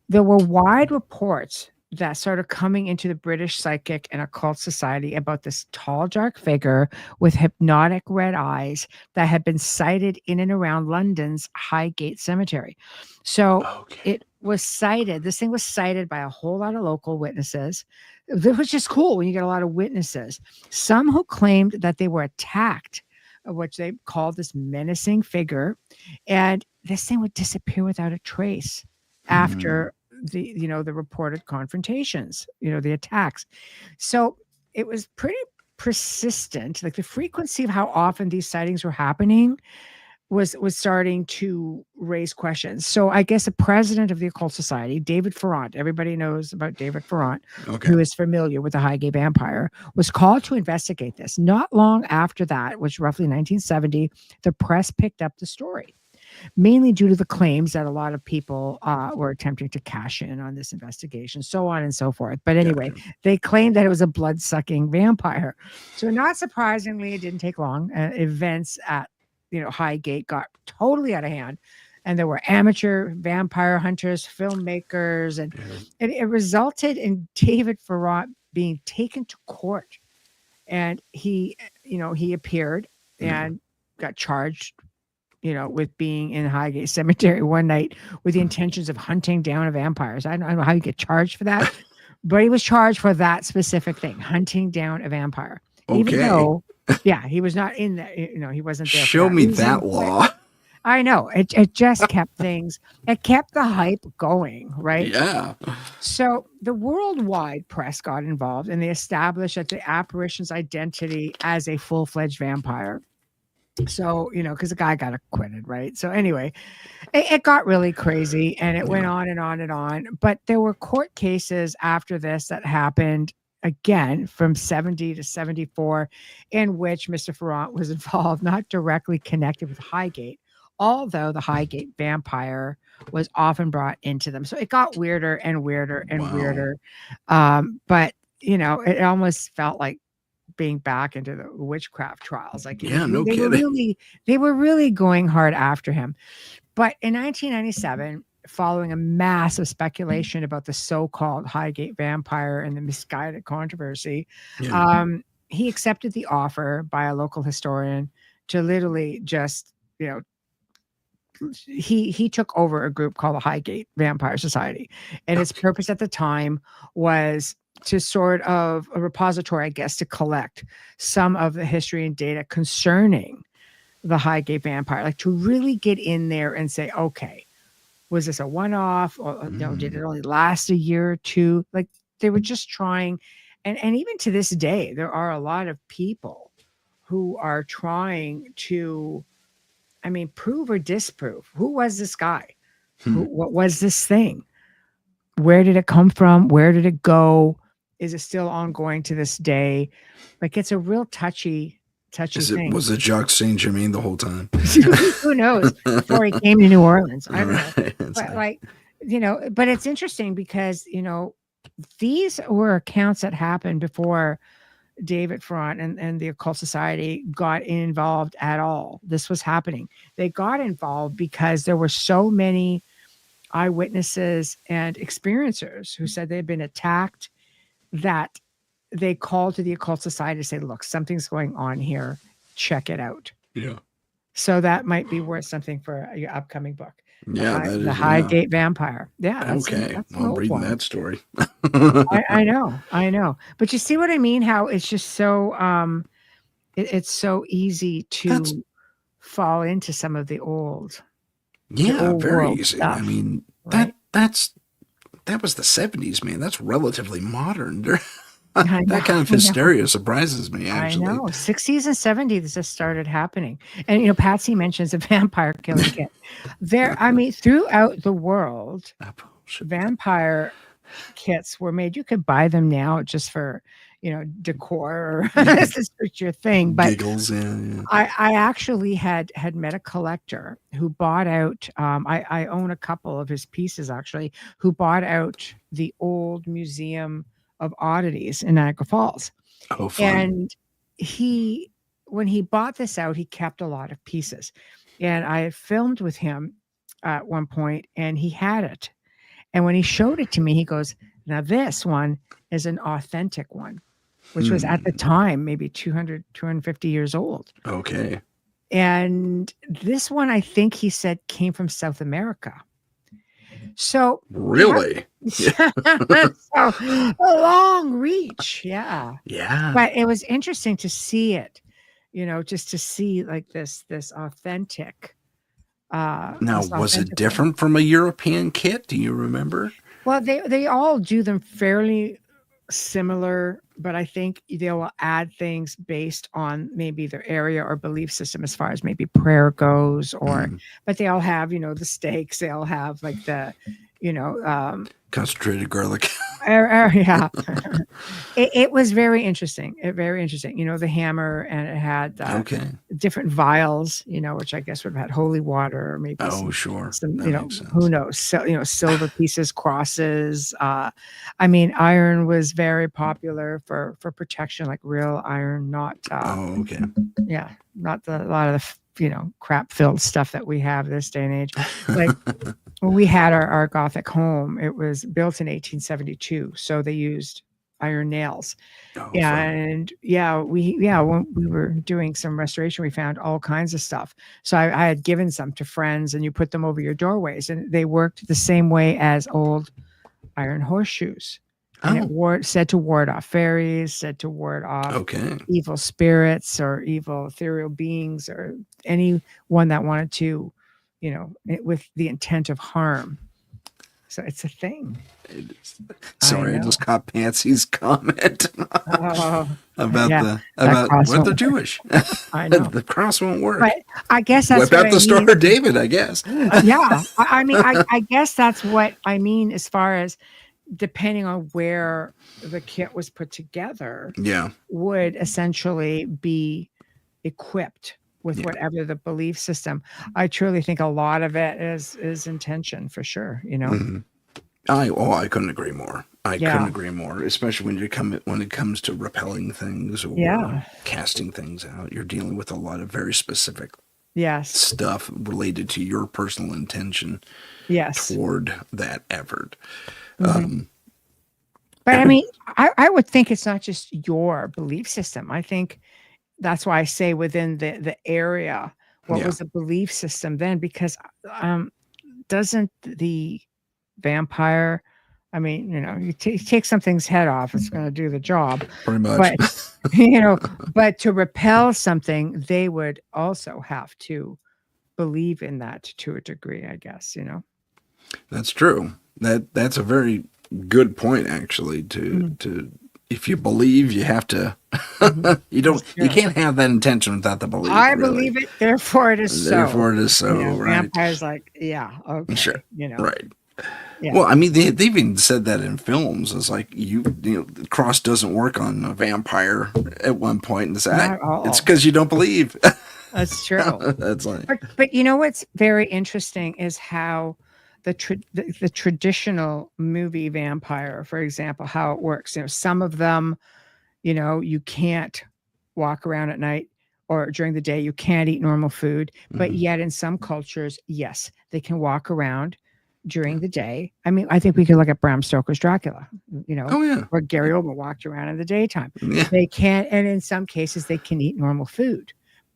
there were wide reports that started coming into the British Psychic and Occult Society about this tall, dark figure with hypnotic red eyes that had been sighted in and around London's Highgate Cemetery. So Okay. it was cited, this thing was cited by a whole lot of local witnesses. It was just cool when you get a lot of witnesses. Some who claimed that they were attacked, which they called this menacing figure, and this thing would disappear without a trace Hmm. after the reported confrontations, the attacks. So it was pretty persistent. Like, the frequency of how often these sightings were happening was starting to raise questions. So I guess the president of the Occult Society, David Ferrant, everybody knows about David Ferrant, Okay. who is familiar with the Highgate Vampire, was called to investigate this. Not long after that, which roughly 1970, the press picked up the story, mainly due to the claims that a lot of people were attempting to cash in on this investigation, so on and so forth. But anyway, Gotcha. they claimed that it was a blood sucking vampire. So, not surprisingly, it didn't take long. Events at Highgate got totally out of hand. And there were amateur vampire hunters, filmmakers, and Yeah. it resulted in David Farrat being taken to court. And he appeared Yeah. and got charged with being in Highgate Cemetery one night with the intentions of hunting down vampires. I don't know how you get charged for that, but he was charged for that specific thing, hunting down a vampire, even Okay. though, yeah, he was not in that, he wasn't there for Show that me that reason. But law. I know. It just kept things, it kept the hype going, right? Yeah. So the worldwide press got involved and they established that the apparition's identity as a full-fledged vampire. So, because the guy got acquitted, right? So anyway, it got really crazy and it went Yeah. on and on and on. But there were court cases after this that happened again from 70 to 74, in which Mr. Ferrant was involved, not directly connected with Highgate, although the Highgate vampire was often brought into them. So it got weirder and weirder and Wow. weirder. But, it almost felt like being back into the witchcraft trials. Like it Yeah, was, no they were kidding. really, they were really going hard after him. But in 1997, following a massive speculation about the so-called Highgate vampire and the misguided controversy, Yeah. he accepted the offer by a local historian to literally just, he took over a group called the Highgate Vampire Society, and its purpose at the time was to sort of a repository, I guess, to collect some of the history and data concerning the Highgate vampire, like to really get in there and say, okay, was this a one-off, or did it only last a year or two? Like they were just trying, and even to this day, there are a lot of people who are trying to, I mean, prove or disprove who was this guy, Hmm. what was this thing, where did it come from, where did it go, is it still ongoing to this day? Like it's a real touchy thing. Was it Jacques Saint Germain the whole time? Who knows? Before he came to New Orleans, I All don't know. right. It's But like, like, but it's interesting because these were accounts that happened before David Front and the Occult Society got involved at all. This was happening. They got involved because there were so many eyewitnesses and experiencers who said they'd been attacked, that they called to the Occult Society to say, look, something's going on here. Check it out. yeah. So that might be worth something for your upcoming book. Yeah, that The is, yeah. Highgate Vampire. Yeah, Okay. that's an I'm old reading one. that story. I know. But you see what I mean? How it's just so it's so easy That's, to fall into some of the yeah, old very world easy. I stuff, mean, right? that was the 70s, man. That's relatively modern. I know, That kind of I know. hysteria surprises me, I actually. know. 60s and 70s just started happening. And Patsy mentions a vampire killing kit. I mean, throughout the world, vampire kits were made. You could buy them now just for, decor, or this is just your thing. But Giggles, yeah. I actually had met a collector who bought out. I own a couple of his pieces actually. Who bought out the old Museum of Oddities in Niagara Falls, Oh, fun. and when he bought this out, he kept a lot of pieces, and I had filmed with him at one point, and he had it. And when he showed it to me, he goes, "Now this one is an authentic one," which was at the time maybe 200, 250 years old. Okay. And this one, I think he said, came from South America. So Really? so a long reach, yeah. Yeah. But it was interesting to see it, just to see like this authentic. Now, This was it authentic one. different from a European kit? Do you remember? Well, they all do them fairly similar, but I think they will add things based on maybe their area or belief system as far as maybe prayer goes, but they all have, the stakes, they all have like the, Concentrated garlic. yeah. It was very interesting. Very interesting. The hammer, and it had Okay. different vials, which I guess would have had holy water or maybe Oh, sure. some, That makes sense. who knows? So, silver pieces, crosses. I mean, iron was very popular for protection, like real iron, not Oh, okay. yeah, not a lot of the crap filled stuff that we have this day and age. Like when we had our Gothic home, it was built in 1872, so they used iron nails. Oh, Yeah, fun. and when we were doing some restoration, we found all kinds of stuff. So I had given some to friends, and you put them over your doorways, and they worked the same way as old iron horseshoes. And it said to ward off fairies, said to ward off Okay. evil spirits or evil ethereal beings or anyone that wanted to with the intent of harm. So it's a thing. Sorry, I just caught Patsy's comment Yeah, about what they're Jewish. I know. The cross won't work. But I guess that's Whip out the Star of David, I guess. Yeah. I mean, I guess that's what I mean as far as depending on where the kit was put together, would essentially be equipped with whatever the belief system. I truly think a lot of it is intention for sure, Mm-hmm. I couldn't agree more. I couldn't agree more, especially when it comes to repelling things or casting things out. You're dealing with a lot of very specific stuff related to your personal intention toward that effort. Mm-hmm. But I mean, I would think it's not just your belief system. I think that's why I say within the area, what was the belief system then? Because doesn't the vampire, I mean, you take something's head off, it's going to do the job. Pretty much. But, but to repel something, they would also have to believe in that to a degree, I guess, That's true. That's a very good point, actually, to if you believe, you have to you can't have that intention without the belief. I believe it, therefore it is so. Therefore it is so, right. Vampires like, okay. Sure. Right. Yeah. Well, I mean, they've even said that in films. It's like the cross doesn't work on a vampire at one point, and it's because you don't believe. That's true. That's like, but what's very interesting is how the traditional movie vampire, for example, how it works. Some of them, you can't walk around at night or during the day. You can't eat normal food, but yet in some cultures, yes, they can walk around during the day. I mean, I think we could look at Bram Stoker's Dracula, where Gary Oldman walked around in the daytime. Yeah. They can't, and in some cases they can eat normal food,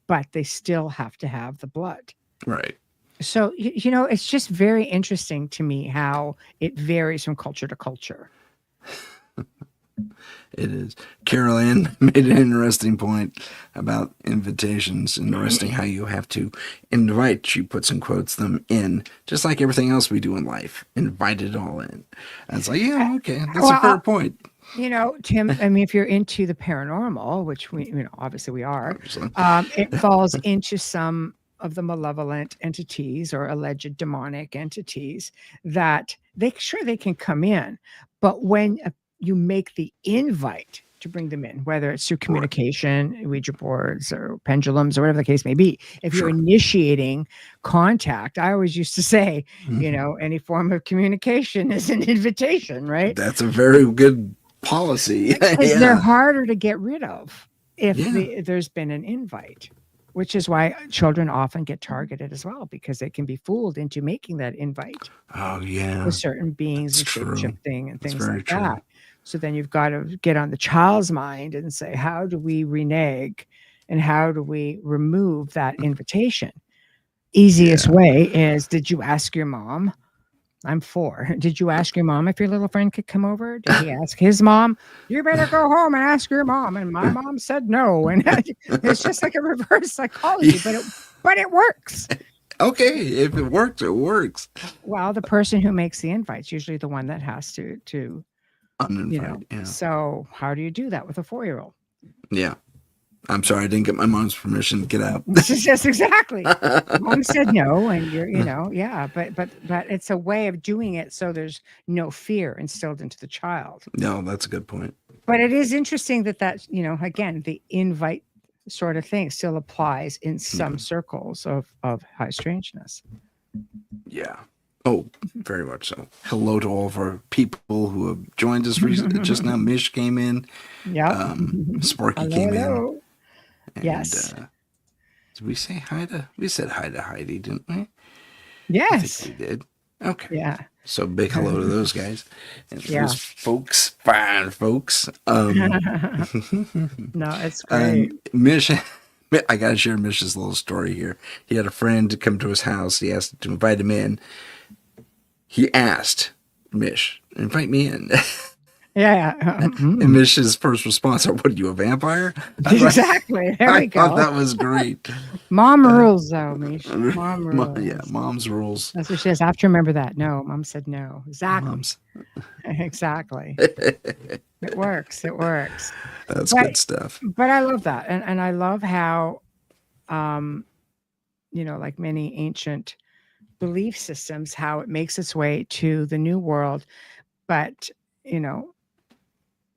but they still have to have the blood. Right. So, it's just very interesting to me how it varies from culture to culture. It is. Carol Ann made an interesting point about invitations. Interesting how you have to invite, she puts in quotes, them in, just like everything else we do in life. Invite it all in. And it's like, okay, that's a fair point. Tim, I mean, if you're into the paranormal, which we, obviously we are, it falls into some of the malevolent entities or alleged demonic entities that they can come in, but when you make the invite to bring them in, whether it's through communication, Ouija boards or pendulums or whatever the case may be, if you're initiating contact, I always used to say, any form of communication is an invitation, right? That's a very good policy. They're harder to get rid of if there's been an invite, which is why children often get targeted as well, because they can be fooled into making that invite. Oh, yeah. With certain beings and shape-shifting and things like that. So then you've got to get on the child's mind and say, how do we renege and how do we remove that invitation? Easiest way is, did you ask your mom? I'm 4. Did you ask your mom if your little friend could come over? Did he ask his mom? You better go home and ask your mom. And my mom said no. And it's just like a reverse psychology, but it works. Okay, if it works, it works. Well, the person who makes the invite is usually the one that has to uninvite. So how do you do that with a 4-year-old? Yeah. I'm sorry, I didn't get my mom's permission to get out. Yes, exactly. Mom said no, and you're, but it's a way of doing it so there's no fear instilled into the child. No, that's a good point. But it is interesting that again, the invite sort of thing still applies in some circles of high strangeness. Yeah. Oh, very much so. Hello to all of our people who have joined us recently. Just now, Mish came in. Yeah. Sparky came in. And, yes. Did we say hi to? We said hi to Heidi, didn't we? Yes. I think we did. Okay. Yeah. So big hello to those guys. And those folks, fine folks. No, it's great. Mish, I got to share Mish's little story here. He had a friend to come to his house. He asked to invite him in. He asked Mish, invite me in. Yeah. And Mish's first response, "What are you, a vampire?" Exactly. There I we thought go. that was great. Mom rules, though, Mish. Mom Yeah, rules. mom's rules. That's what she says. I have to remember that. No, Mom said no. Exactly. Mom's. Exactly. It works. It works. That's But good stuff. but I love that, and I love how, um, like many ancient belief systems, how it makes its way to the new world. But you know,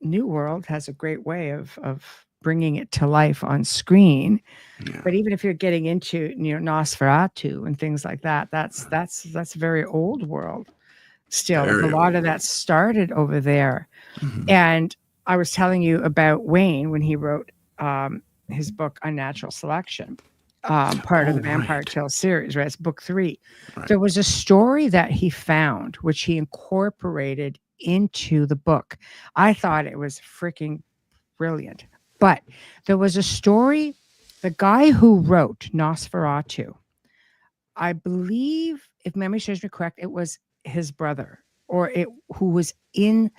new world has a great way of bringing it to life on screen. Yeah. But even if you're getting into Nosferatu and things like that, that's very old world still. Like a Very lot of old. that started over there. Mhm. And I was telling you about Wayne when he wrote his book Unnatural Selection, part of Oh, the Vampire right. Tales series, right? It's book 3. Right. There was a story that he found, which he incorporated into the book. I thought it was freaking brilliant. But there was a story, the guy who wrote Nosferatu, I believe, if memory serves me correct, it was his brother, or it who was in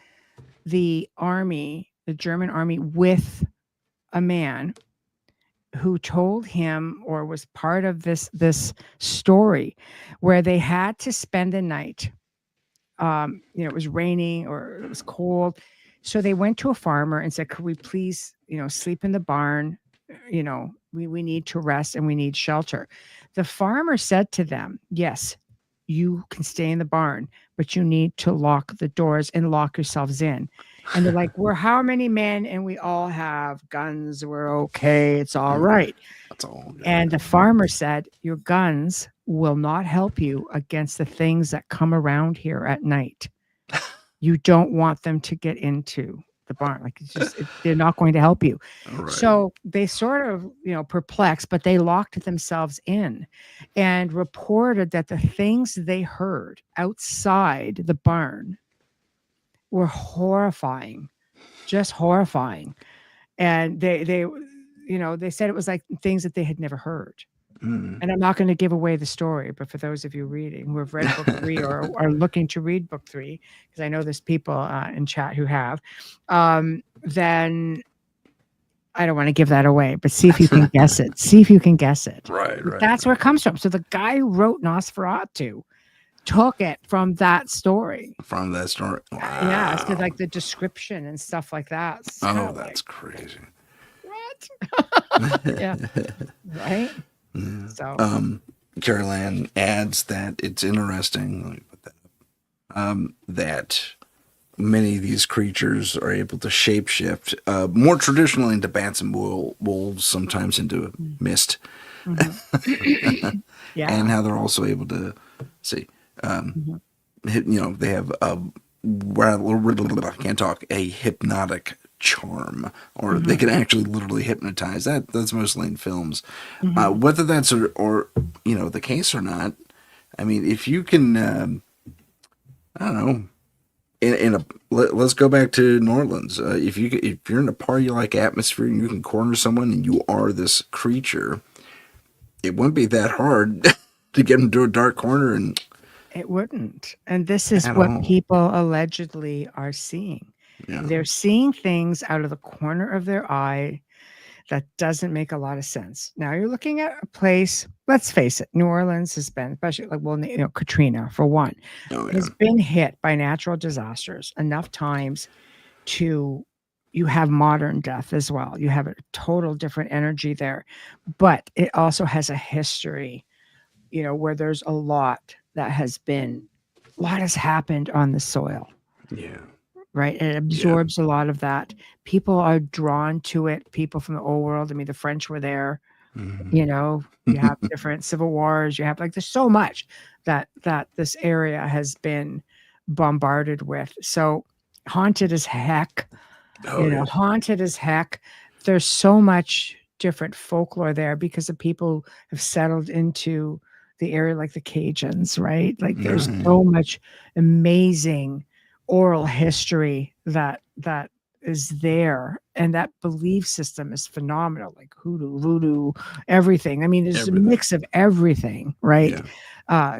the army, the German army, with a man who told him, or was part of this story, where they had to spend the night. It was raining or it was cold, so they went to a farmer and said, "Could we please, sleep in the barn? We need to rest and we need shelter." The farmer said to them, "Yes, you can stay in the barn, but you need to lock the doors and lock yourselves in." And they're like, "We're how many men? And we all have guns. We're okay. It's all right." That's all. And the farmer said, "Your guns will not help you against the things that come around here at night. You don't want them to get into the barn. Like they're not going to help you." All right. So they sort of, perplexed, but they locked themselves in and reported that the things they heard outside the barn were horrifying, just horrifying. And they said it was like things that they had never heard. Mm. And I'm not going to give away the story, but for those of you reading who have read book 3 or are looking to read book 3, because I know there's people in chat who have, then I don't want to give that away, but see if you can guess it. See if you can guess it. Right. That's where it comes from. So the guy who wrote Nosferatu took it from that story. From that story. Wow. Yeah, it's like the description and stuff like that. It's Oh, that's crazy. What? Yeah. Right? Yeah. So Carrie Ann adds that it's interesting, let me put that up, that many of these creatures are able to shapeshift, more traditionally into bats and wolves, sometimes into mist. Mm-hmm. Yeah. And how they're also able to see, they have I can't talk, a hypnotic charm, or they can actually literally hypnotize. That's mostly in films. Whether that's or the case or not, I mean, if you can, I don't know, let's go back to New Orleans. If you're in a party-like atmosphere and you can corner someone and you are this creature, it wouldn't be that hard to get them to a dark corner. And it wouldn't. And this is what people allegedly are seeing. Yeah. They're seeing things out of the corner of their eye that doesn't make a lot of sense. Now you're looking at a place, let's face it, New Orleans has been, especially Katrina, for one, has been hit by natural disasters enough times you have modern death as well. You have a total different energy there, but it also has a history, where there's a lot that has happened on the soil. Yeah. Right. It absorbs a lot of that. People are drawn to it. People from the old world. I mean, the French were there. Mm-hmm. You have different civil wars. You have there's so much that this area has been bombarded with. So haunted as heck. Haunted as heck. There's so much different folklore there because the people have settled into the area, like the Cajuns, right? Like there's so much amazing oral history that is there, and that belief system is phenomenal, like hoodoo, voodoo, everything. I mean, there's a mix of everything, right?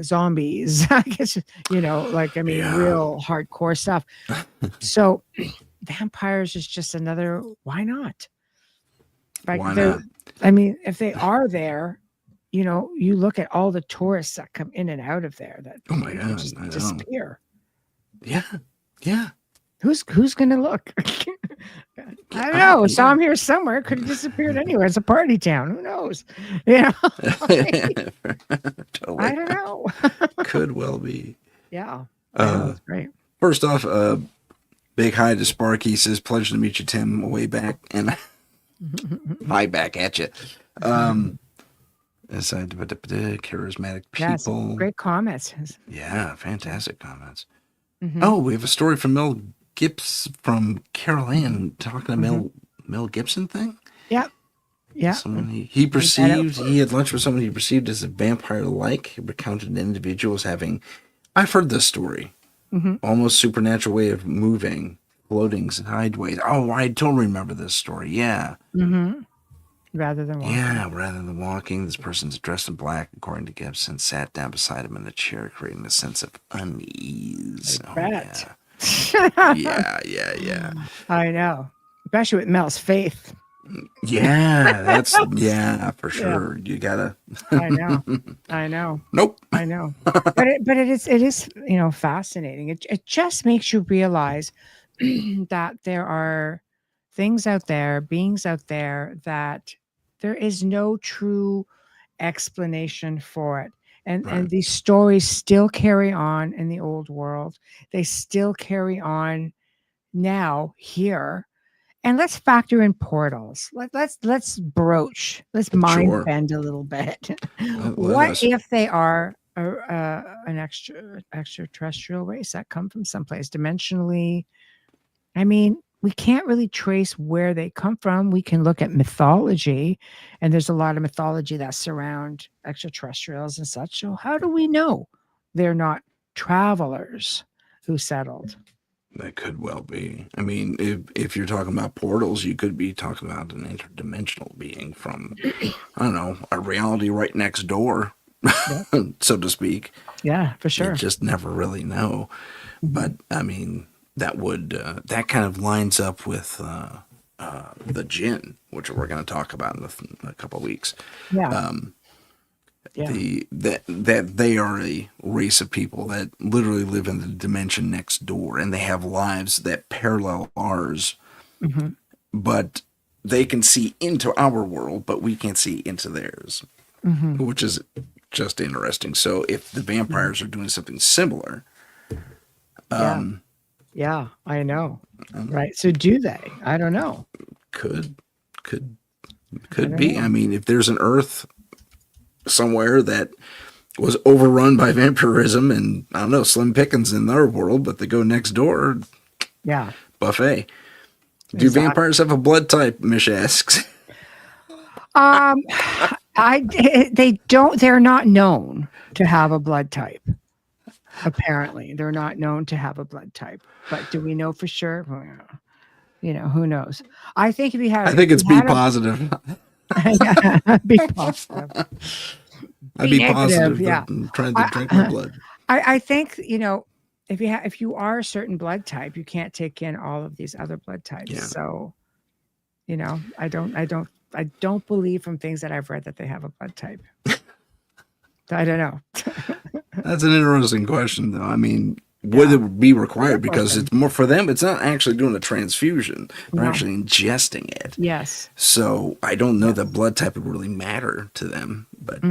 Zombies, I guess, real hardcore stuff. So vampires is just another. Why not? Like Why they're. not? I mean, if they are there, you look at all the tourists that come in and out of there that Oh my they God, just I know. disappear. Yeah, yeah. Who's gonna look? I don't know. Saw him here somewhere. Could have disappeared anywhere. It's a party town. Who knows? I Totally. don't know. Could well be. Yeah, I know. It's great. First off, big hi to Sparky. Says, pleasure to meet you, Tim, way back. And hi back at you. Charismatic Yes, people. great comments. Yeah, fantastic comments. Mm-hmm. Oh, we have a story from Mel Gibbs from Carol Ann talking to Mm-hmm. Mel Gibson thing. Yeah, yeah. Someone he perceived, he had lunch with someone he perceived as a vampire-like. He recounted an individual as having, I've heard this story, almost supernatural way of moving, floating sideways. Oh, I totally remember this story. Yeah. Mm-hmm. Rather than walking. Yeah, rather than walking, this person's dressed in black, according to Gibson, sat down beside him in a chair, creating a sense of unease. I Oh, bet. yeah. I know. Especially with Mel's faith. Yeah, that's, yeah, for sure. You gotta. I know. Nope. I know. But it is fascinating. It just makes you realize that there are things out there, beings out there that there is no true explanation for it. And Right. these stories still carry on in the old world. They still carry on now here. And let's factor in portals. Let's broach. Let's mind Sure. bend a little bit. Let What us. if they are an extraterrestrial race that come from someplace dimensionally? I mean, we can't really trace where they come from. We can look at mythology, and there's a lot of mythology that surround extraterrestrials and such. So how do we know they're not travelers who settled? That could well be. I mean, if you're talking about portals, you could be talking about an interdimensional being from, I don't know, a reality right next door, so to speak. Yeah, for sure. You just never really know. But I mean, that would that kind of lines up with the jinn, which we're going to talk about in a couple of weeks. Yeah. That they are a race of people that literally live in the dimension next door, and they have lives that parallel ours, but they can see into our world, but we can't see into theirs, which is just interesting. So if the vampires are doing something similar, yeah, I know. Right. So do they? I don't know. could be. I mean, if there's an Earth somewhere that was overrun by vampirism and I don't know, slim pickings in their world, but they go next door, Yeah. buffet. Do vampires have a blood type? Mish asks. They don't. They're not known to have a blood type. Apparently, they're not known to have a blood type. But do we know for sure? Well, who knows? I think if you had, I think it's B positive. be positive. I'd be negative, positive. yeah. Trying to drink my blood. I think if you are a certain blood type, you can't take in all of these other blood types. Yeah. So, I don't believe from things that I've read that they have a blood type. I don't know. That's an interesting question, though. I mean, would it be required? Because it's more for them. It's not actually doing a transfusion. They're actually ingesting it. Yes. So I don't know that blood type would really matter to them. But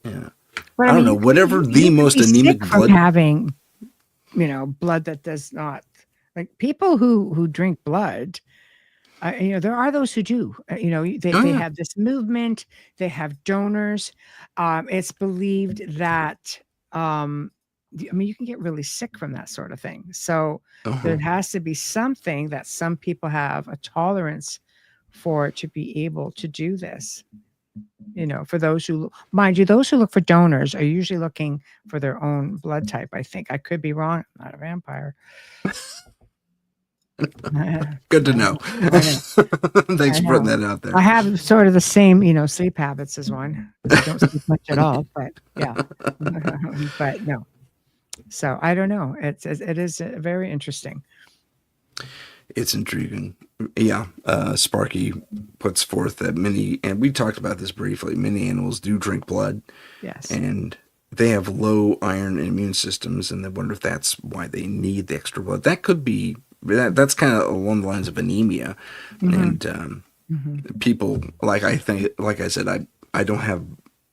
yeah. But I don't know. Whatever the most anemic blood. Having, blood that does not, like people who drink blood. There are those who do. They have this movement. They have donors. It's believed that. You can get really sick from that sort of thing. So there has to be something that some people have a tolerance for to be able to do this. For those who, mind you, those who look for donors are usually looking for their own blood type. I think I could be wrong. I'm not a vampire. Good to know. Thanks for putting that out there. I have sort of the same, sleep habits as one. I don't sleep much at all, but yeah, but no. So I don't know. It is very interesting. It's intriguing. Yeah, Sparky puts forth that many, and we talked about this briefly. Many animals do drink blood, Yes. and they have low iron immune systems, and they wonder if that's why they need the extra blood. That could be that's kind of along the lines of anemia, Mm-hmm. and Mm-hmm. people like I think, like I said, I don't have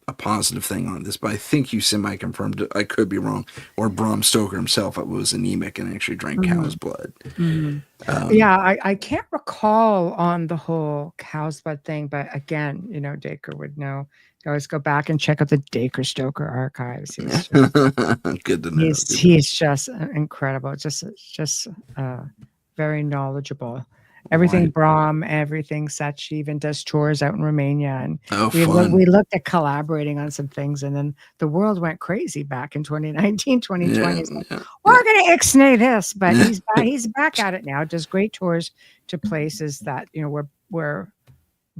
a positive thing on this, but I think you semi-confirmed it. I could be wrong. Or Bram Stoker himself was anemic and actually drank Mm-hmm. cow's blood. Mm-hmm. Um, Yeah, I can't recall on the whole cow's blood thing, but again, Dacre would know. You always go back and check out the Dacre Stoker archives. good to know. He's Good to know. he's just incredible. Just very knowledgeable. Everything Right. Brahm, everything such. He even does tours out in Romania, and Oh, we fun. looked at collaborating on some things, and then the world went crazy back in 2019, 2020. Yeah, It's like, yeah, we're going to ixnay this, but yeah. he's back at it now. Does great tours to places that where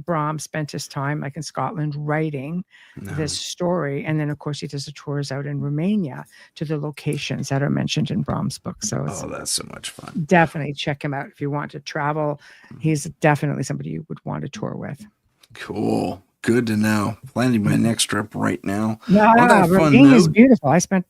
Brahm spent his time, like in Scotland, writing this No. story. And then, of course, he does the tours out in Romania to the locations that are mentioned in Brahm's book. So it's Oh, that's so much fun. definitely check him out if you want to travel. He's definitely somebody you would want to tour with. Cool. Good to know. Planning my next trip right now. On Yeah, that fun Romania is note, beautiful. I spent,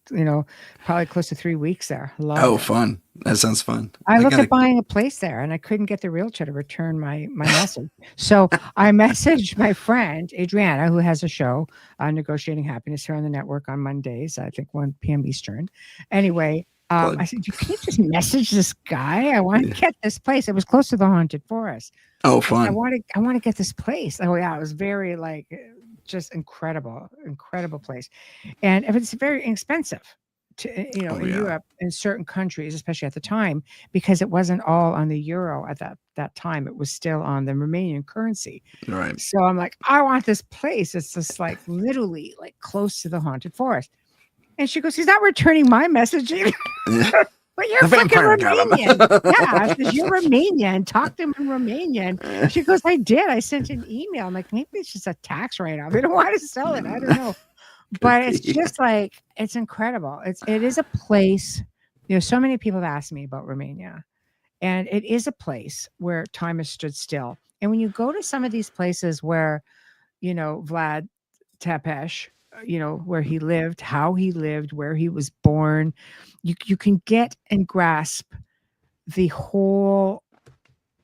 probably close to 3 weeks there. Loved oh, it. fun. That sounds fun. I I looked at gotta. buying a place there and I couldn't get the realtor to return my message. So I messaged my friend Adriana, who has a show, Negotiating Happiness, here on the network on Mondays, I think 1 p.m. Eastern. Anyway, I Plug. said, can you just message this guy? I want Yeah. to get this place. It was close to the haunted forest. Oh, I said, fun. I want to get this place. Oh yeah, it was very like just incredible place, and if it's very inexpensive to Oh, in yeah. Europe, in certain countries, especially at the time, because it wasn't all on the euro at that time. It was still on the Romanian currency. Right. So I'm like, I want this place. It's just like literally like close to the haunted forest. And she goes, he's not returning my messaging. Yeah. But you're The freaking vampire got Romanian. Yeah, because him. you're Romanian. Talk to him in Romanian. She goes, I did. I sent an email. I'm like, maybe it's just a tax write-off. They don't want to sell it. I don't know. Could But it's be. just like, it's incredible. It is a place, so many people have asked me about Romania. And it is a place where time has stood still. And when you go to some of these places where, Vlad Tepesh, where he lived, how he lived, where he was born, you can get and grasp the whole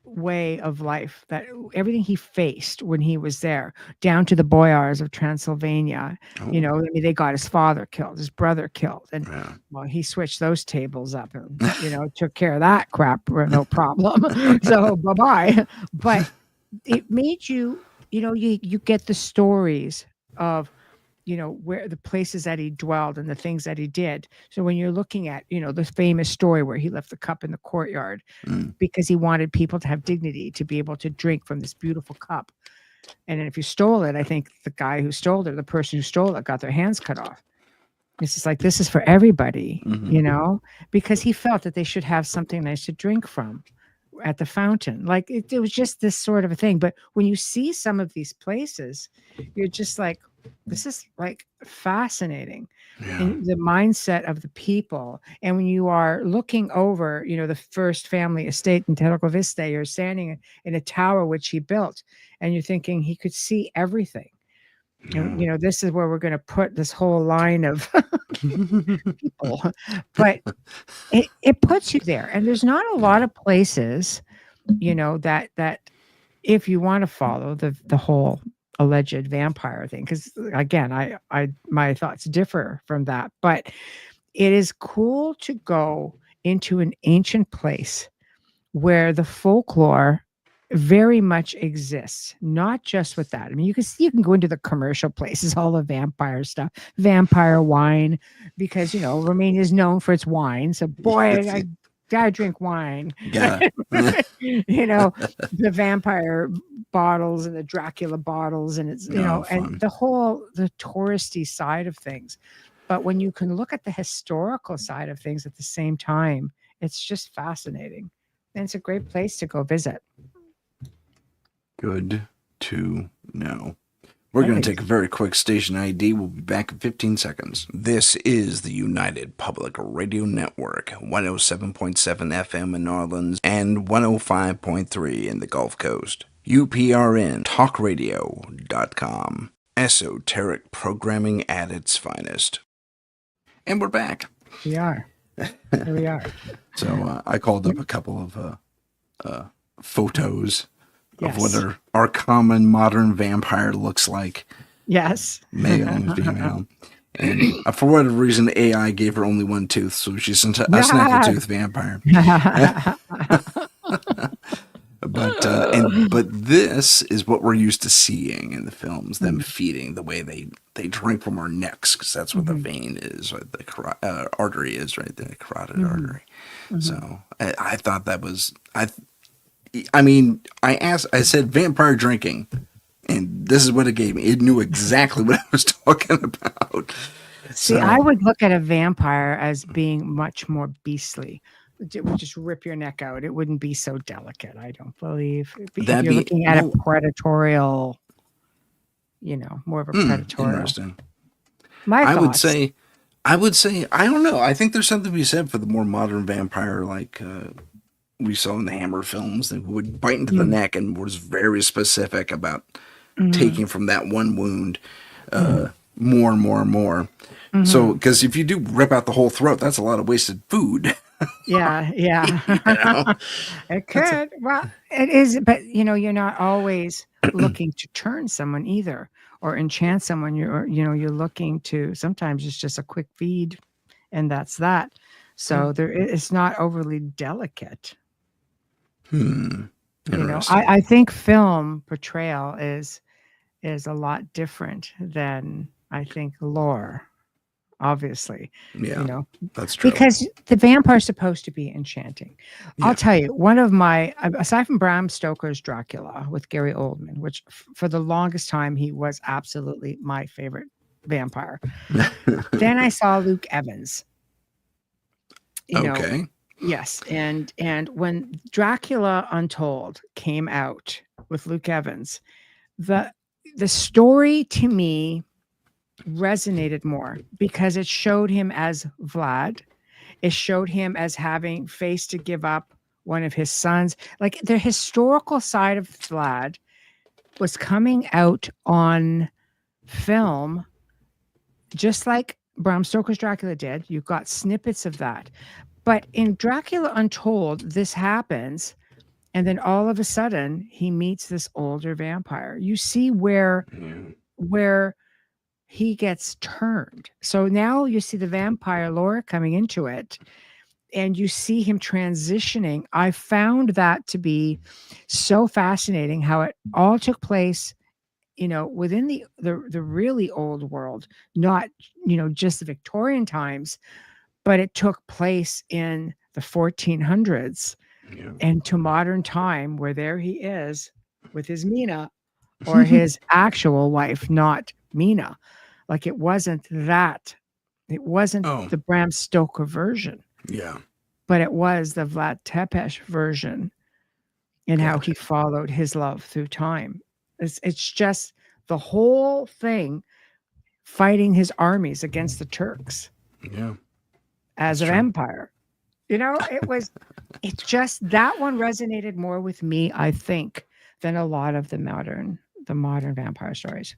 way of life, that everything he faced when he was there, down to the boyars of Transylvania. Oh, I mean, they got his father killed, his brother killed, and yeah. well, he switched those tables up and took care of that crap, no problem. So bye bye. But it made you get the stories of where the places that he dwelled and the things that he did. So when you're looking at, the famous story where he left the cup in the courtyard Mm. because he wanted people to have dignity, to be able to drink from this beautiful cup. And then if you stole it, I think the guy who stole it, the person who stole it, got their hands cut off. It's just like, this is for everybody, Hmm. because he felt that they should have something nice to drink from at the fountain. Like it was just this sort of a thing. But when you see some of these places, you're just like, this is like fascinating, Yeah. and the mindset of the people. And when you are looking over, the first family estate in Terra Vista, you're standing in a tower which he built, and you're thinking he could see everything. And Yeah. this is where we're going to put this whole line of people. But it puts you there, and there's not a lot Yeah. of places, that if you want to follow the whole alleged vampire thing, because again, I my thoughts differ from that, but it is cool to go into an ancient place where the folklore very much exists, not just with that. I mean, you can go into the commercial places, all the vampire stuff, vampire wine, because Romania is known for its wine. So boy, I gotta drink wine. Got The vampire bottles and the Dracula bottles, and it's Oh, and fun. the touristy side of things. But when you can look at the historical side of things at the same time, it's just fascinating. And it's a great place to go visit. Good to know. We're going to Right. take a very quick station ID. We'll be back in 15 seconds. This is the United Public Radio Network, 107.7 FM in New Orleans and 105.3 in the Gulf Coast. UPRN talkradio.com. Esoteric programming at its finest. And we're back. We are. Here we are. So I called up a couple of photos of what Yes. our common modern vampire looks like, Yes. male and female. And for whatever reason, AI gave her only one tooth, so she's a snaggletooth vampire. But this is what we're used to seeing in the films, them feeding, the way they drink from our necks, because that's what the vein is, right? The artery is, right? The carotid artery. So I thought that was, I mean, I said vampire drinking, and this is what it gave me. It knew exactly what I was talking about. See, I would look at a vampire as being much more beastly. It would just rip your neck out. It wouldn't be so delicate, I don't believe. If you're looking at a predatorial, more of a predatorial. Interesting. My I thoughts. would say, I don't know. I think there's something to be said for the more modern vampire, like we saw in the Hammer films, that would bite into the neck and was very specific about taking from that one wound more and more and more. So, because if you do rip out the whole throat, that's a lot of wasted food. Yeah. It could. Well, it is, but you're not always looking to turn someone either or enchant someone. You're looking to, sometimes it's just a quick feed and that's that. So it's not overly delicate. I think film portrayal is a lot different than I think lore. Obviously, that's true. Because the vampire is supposed to be enchanting. Yeah. I'll tell you, one of my, aside from Bram Stoker's Dracula with Gary Oldman, which for the longest time he was absolutely my favorite vampire. Then I saw Luke Evans. Okay. Yes, and when Dracula Untold came out with Luke Evans, the story to me resonated more because it showed him as Vlad. It showed him as having faced to give up one of his sons. Like the historical side of Vlad was coming out on film, just like Bram Stoker's Dracula did. You got snippets of that. But in Dracula Untold, this happens, and then all of a sudden he meets this older vampire. You see where he gets turned. So now you see the vampire lore coming into it, and you see him transitioning. I found that to be so fascinating how it all took place, within the really old world, not, just the Victorian times, but it took place in the 1400s and to modern time, where there he is with his Mina, or his actual wife, not Mina. Like it wasn't that. It wasn't the Bram Stoker version. Yeah. But it was the Vlad Tepes version, and how he followed his love through time. It's just the whole thing fighting his armies against the Turks. Yeah. As an empire. It's just that one resonated more with me, I think, than a lot of the modern vampire stories.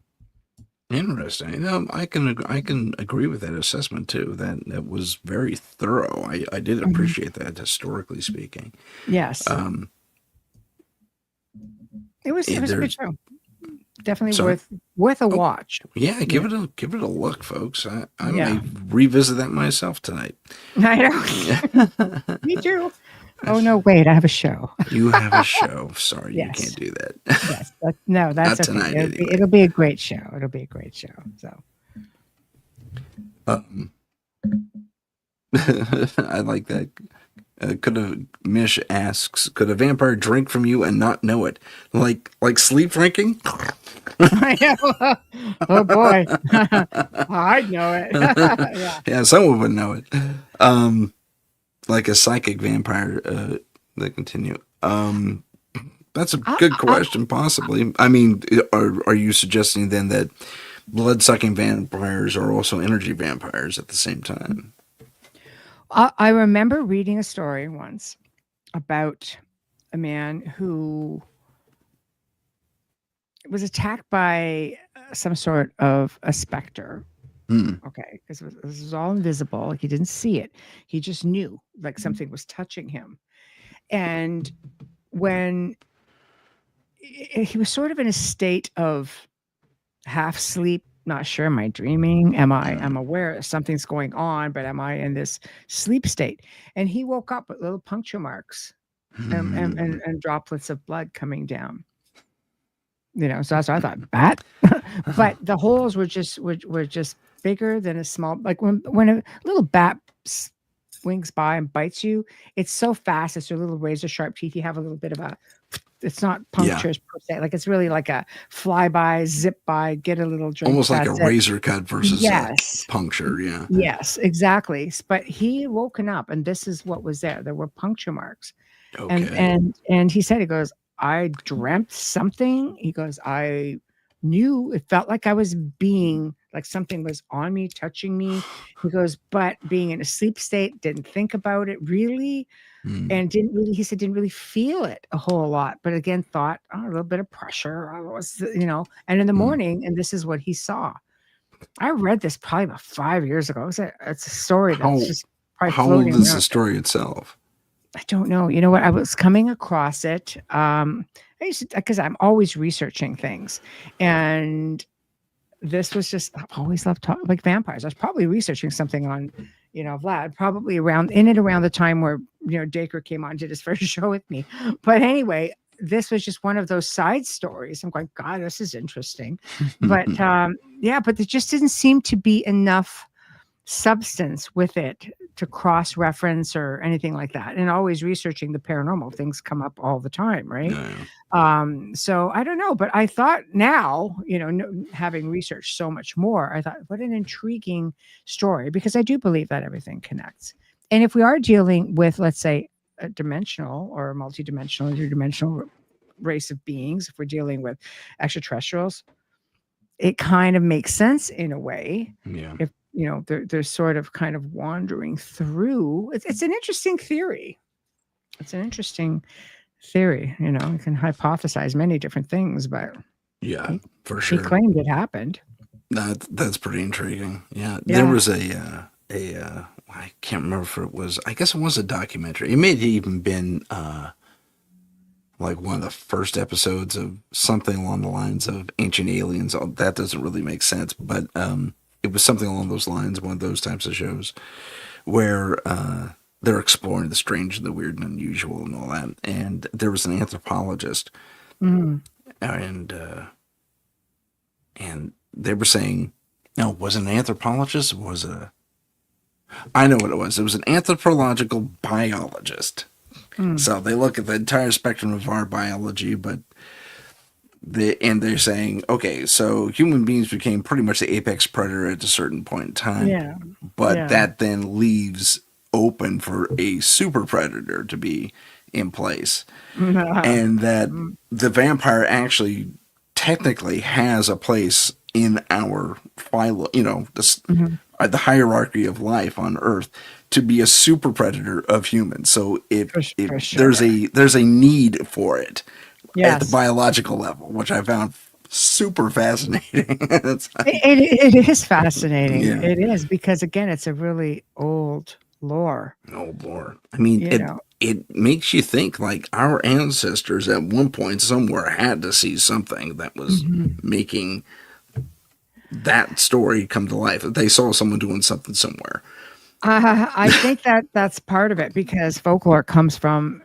Interesting. I can agree with that assessment too. That was very thorough. I did appreciate that, historically speaking. Yes. It was a good show. Definitely worth a watch. Yeah, give it a look, folks. I may revisit that myself tonight. I know. Me too. Oh no! Wait, I have a show. You have a show. Sorry, yes. You can't do that. Yes, no, that's not okay. tonight. It'll be a great show. It'll be a great show. So, I like that. Mish asks, could a vampire drink from you and not know it? Like sleep drinking? Oh boy, I'd know it. Yeah, someone would know it. Like a psychic vampire. They continue. That's a I, good I, question, possibly. I mean, are you suggesting then that blood sucking vampires are also energy vampires at the same time? I remember reading a story once about a man who was attacked by some sort of a specter. Hmm. Okay, because this was all invisible. He didn't see it. He just knew like something was touching him. And when he was sort of in a state of half sleep, not sure, am I dreaming? I'm Mm. aware something's going on, but am I in this sleep state? And he woke up with little puncture marks Hmm. and droplets of blood coming down. So that's what I thought, bat. But the holes were just bigger than a small, like when a little bat swings by and bites you, it's so fast. It's your little razor sharp teeth. You have a little bit of a, it's not Yeah, punctures per se. Like it's really like a fly by, zip by, get a little drink. almost like a That's it. razor cut versus a Yes. puncture. Yeah. Yes, exactly. But he woken up and this is what was there. There were puncture marks. And Okay. and he said, he goes, "I dreamt something." He goes, "I knew it felt like I was being like something was on me, touching me." He goes, "But being in a sleep state, didn't think about it really, Hmm. and didn't really," he said, "didn't really feel it a whole lot, but again, thought, oh, a little bit of pressure. I was, and in the Hmm. morning, and this is what he saw." I read this probably about 5 years ago. It's a story that's How just probably how old floating is around. the story itself? I don't know. You know what? I was coming across it. I used to, because I'm always researching things, and this was just, I've always loved like vampires. I was probably researching something on, Vlad, probably around the time where Dacre came on, did his first show with me. But anyway, this was just one of those side stories. I'm going, God, this is interesting. But yeah, but there just didn't seem to be enough substance with it to cross reference or anything like that. And always researching the paranormal, things come up all the time, right? Yeah. So I don't know, but I thought now, having researched so much more, I thought, what an intriguing story, because I do believe that everything connects. And if we are dealing with, let's say, a dimensional or a multidimensional, interdimensional race of beings, if we're dealing with extraterrestrials, it kind of makes sense in a way. Yeah. If they're sort of kind of wandering through. It's an interesting theory. It's an interesting theory. You can hypothesize many different things, but Yeah, he, for he sure. claimed it happened. That's pretty intriguing. Yeah, there Yeah. was I can't remember if it was. I guess it was a documentary. It may have even been like one of the first episodes of something along the lines of Ancient Aliens. That doesn't really make sense, but it was something along those lines. One of those types of shows where they're exploring the strange and the weird and unusual and all that. And there was an anthropologist, Mm. and they were saying, no, was it an anthropologist? Was a I know what it was. It was an anthropological biologist. Mm. So they look at the entire spectrum of our biology, but they're saying, okay, so human beings became pretty much the apex predator at a certain point in time, Yeah. but Yeah. that then leaves open for a super predator to be in place, and that Mm. the vampire actually technically has a place in our philo, Mhm. the hierarchy of life on Earth, to be a super predator of humans. So if For there's sure. a need for it at the Yes. biological level, which I found super fascinating. It's like, It is fascinating. yeah, It is, because again, it's a really old lore. oh Lord. I mean, You it know. it makes you think like our ancestors at one point somewhere had to see something that was Mhm. making that story come to life. They saw someone doing something somewhere. I think that that's part of it, because folklore comes from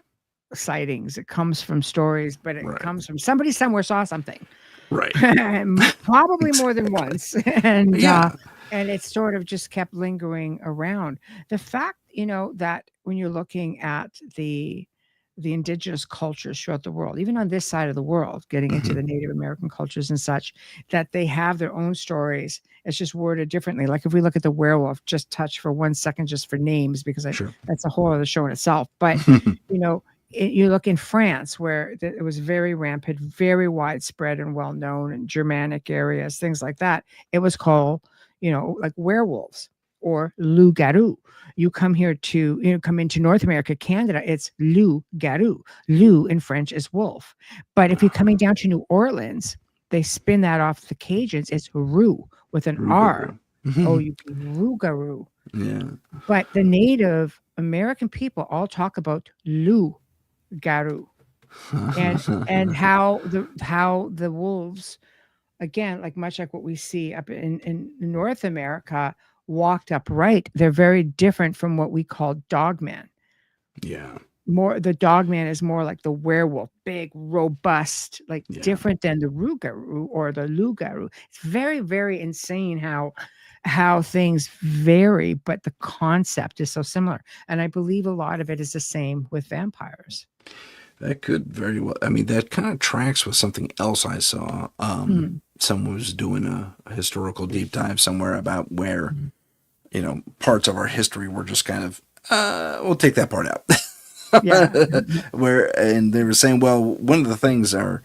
sightings. It comes from stories, but it Right. comes from somebody somewhere saw something, Right. probably more than once, and Yeah. it's sort of just kept lingering around. The fact, that when you're looking at the indigenous cultures throughout the world, even on this side of the world, getting into Hmm. the Native American cultures and such, that they have their own stories. It's just worded differently. Like if we look at the werewolf, just touch for 1 second, just for names, because Sure. that's a whole other show in itself. But you know, you look in France, where it was very rampant, very widespread and well known in Germanic areas, things like that. It was called, like werewolves or loup-garou. You come here to, come into North America, Canada, it's loup-garou. Loup in French is wolf. But if you're coming down to New Orleans, they spin that off the Cajuns. It's roux with an R. Rougarou. Oh, you be rougarou. Yeah. But the Native American people all talk about loup-garou and how the wolves, again, like much like what we see up in North America, walked upright. They're very different from what we call dogman. Yeah. The dogman is more like the werewolf, big, robust, like Yeah. different than the rougarou or the loup-garou. It's very, very insane how things vary, but the concept is so similar. And I believe a lot of it is the same with vampires. That could very well. I mean, that kind of tracks with something else I saw. Someone was doing a historical deep dive somewhere about where, parts of our history were just kind of, we'll take that part out. Yeah. And they were saying, well, one of the things are,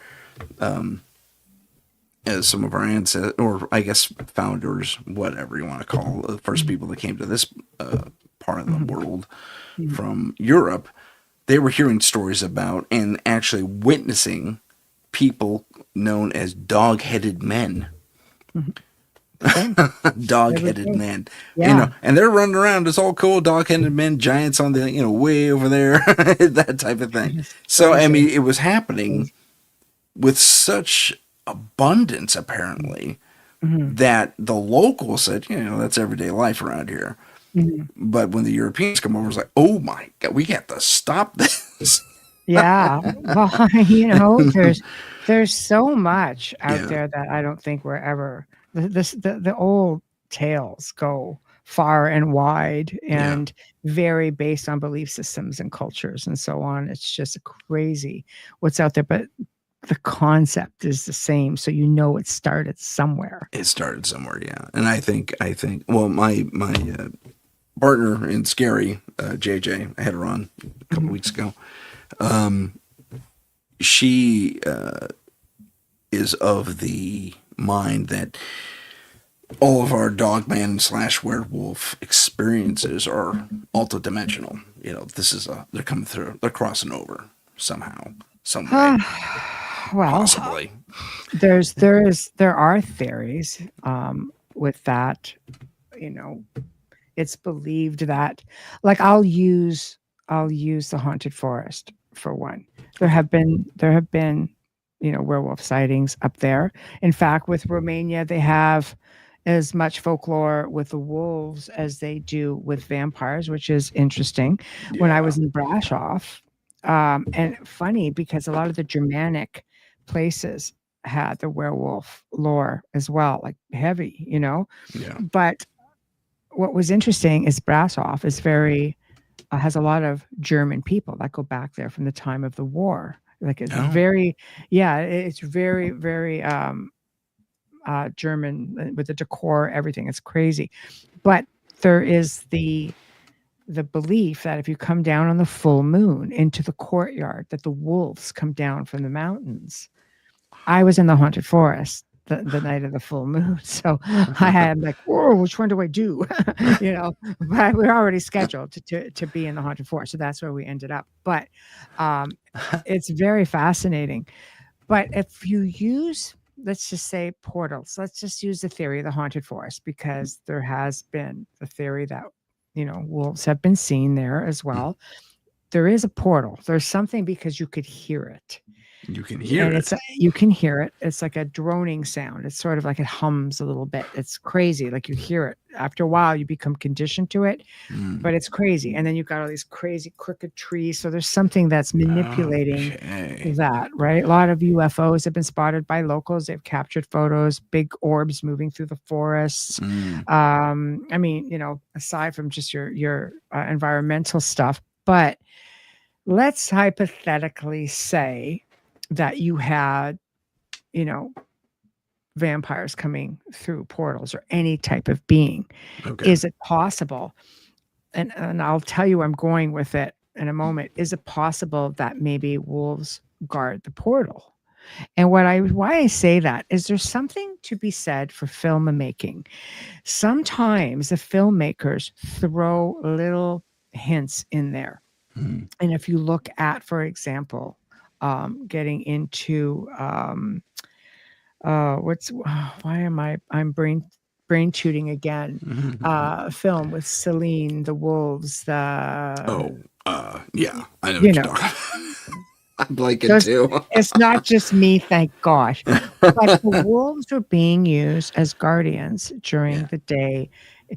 as some of our ancestors, or I guess founders, whatever you want to call the first people that came to this part of the world from Europe, they were hearing stories about and actually witnessing people known as dog-headed men. Dog-headed men. Yeah. And they're running around. It's all cool. Dog-headed men, giants on the, way over there, that type of thing. So, I mean, it was happening with such abundance, apparently, that the locals said, that's everyday life around here. But when the Europeans come over, it's like, oh my God, we have to stop this. Yeah. Well, there's so much out there that I don't think we're ever, the old tales go far and wide and vary based on belief systems and cultures and so on. It's just crazy what's out there, but the concept is the same. So it started somewhere. It started somewhere, yeah. And I think, well, my partner in Scary, JJ, I had her on a couple weeks ago. She is of the mind that all of our dogman / werewolf experiences are multidimensional. They're coming through, they're crossing over somehow, some way, Well, possibly. there are theories with that. It's believed that, like, I'll use the haunted forest for one. There have been werewolf sightings up there. In fact, with Romania, they have as much folklore with the wolves as they do with vampires, which is interesting. When I was in Brasov, and funny because a lot of the Germanic places had the werewolf lore as well, like heavy, But what was interesting is Brasov is has a lot of German people that go back there from the time of the war. Like it's very, very German with the decor, everything. It's crazy, but there is the belief that if you come down on the full moon into the courtyard, that the wolves come down from the mountains. I was in the haunted forest the night of the full moon, so I had like, whoa, which one do I do? But we were already scheduled to be in the haunted forest, so that's where we ended up. But it's very fascinating. But if you use, let's just say, portals, let's just use the theory of the haunted forest, because there has been the theory that wolves have been seen there as well. There is a portal. There's something, because you could hear it. You can hear it. You can hear it. It's like a droning sound. It's sort of like it hums a little bit. It's crazy. Like you hear it. After a while, you become conditioned to it, but it's crazy. And then you've got all these crazy crooked trees. So there's something that's manipulating that, right? A lot of UFOs have been spotted by locals. They've captured photos, big orbs moving through the forests. I mean, aside from just your environmental stuff, but let's hypothetically say that you had, vampires coming through portals or any type of being. Okay. Is it possible? And I'll tell you where I'm going with it. in a moment, is it possible that maybe wolves guard the portal? And why I say that is there's something to be said for filmmaking. Sometimes the filmmakers throw little hints in there. Mm. And if you look at, for example, getting into why am I'm brain shooting again? Film with Celine, the wolves, Oh, yeah, I know you what you're know, talking about. I'm blanking those, too. it's not just me, thank gosh. But the wolves were being used as guardians during Yeah, the day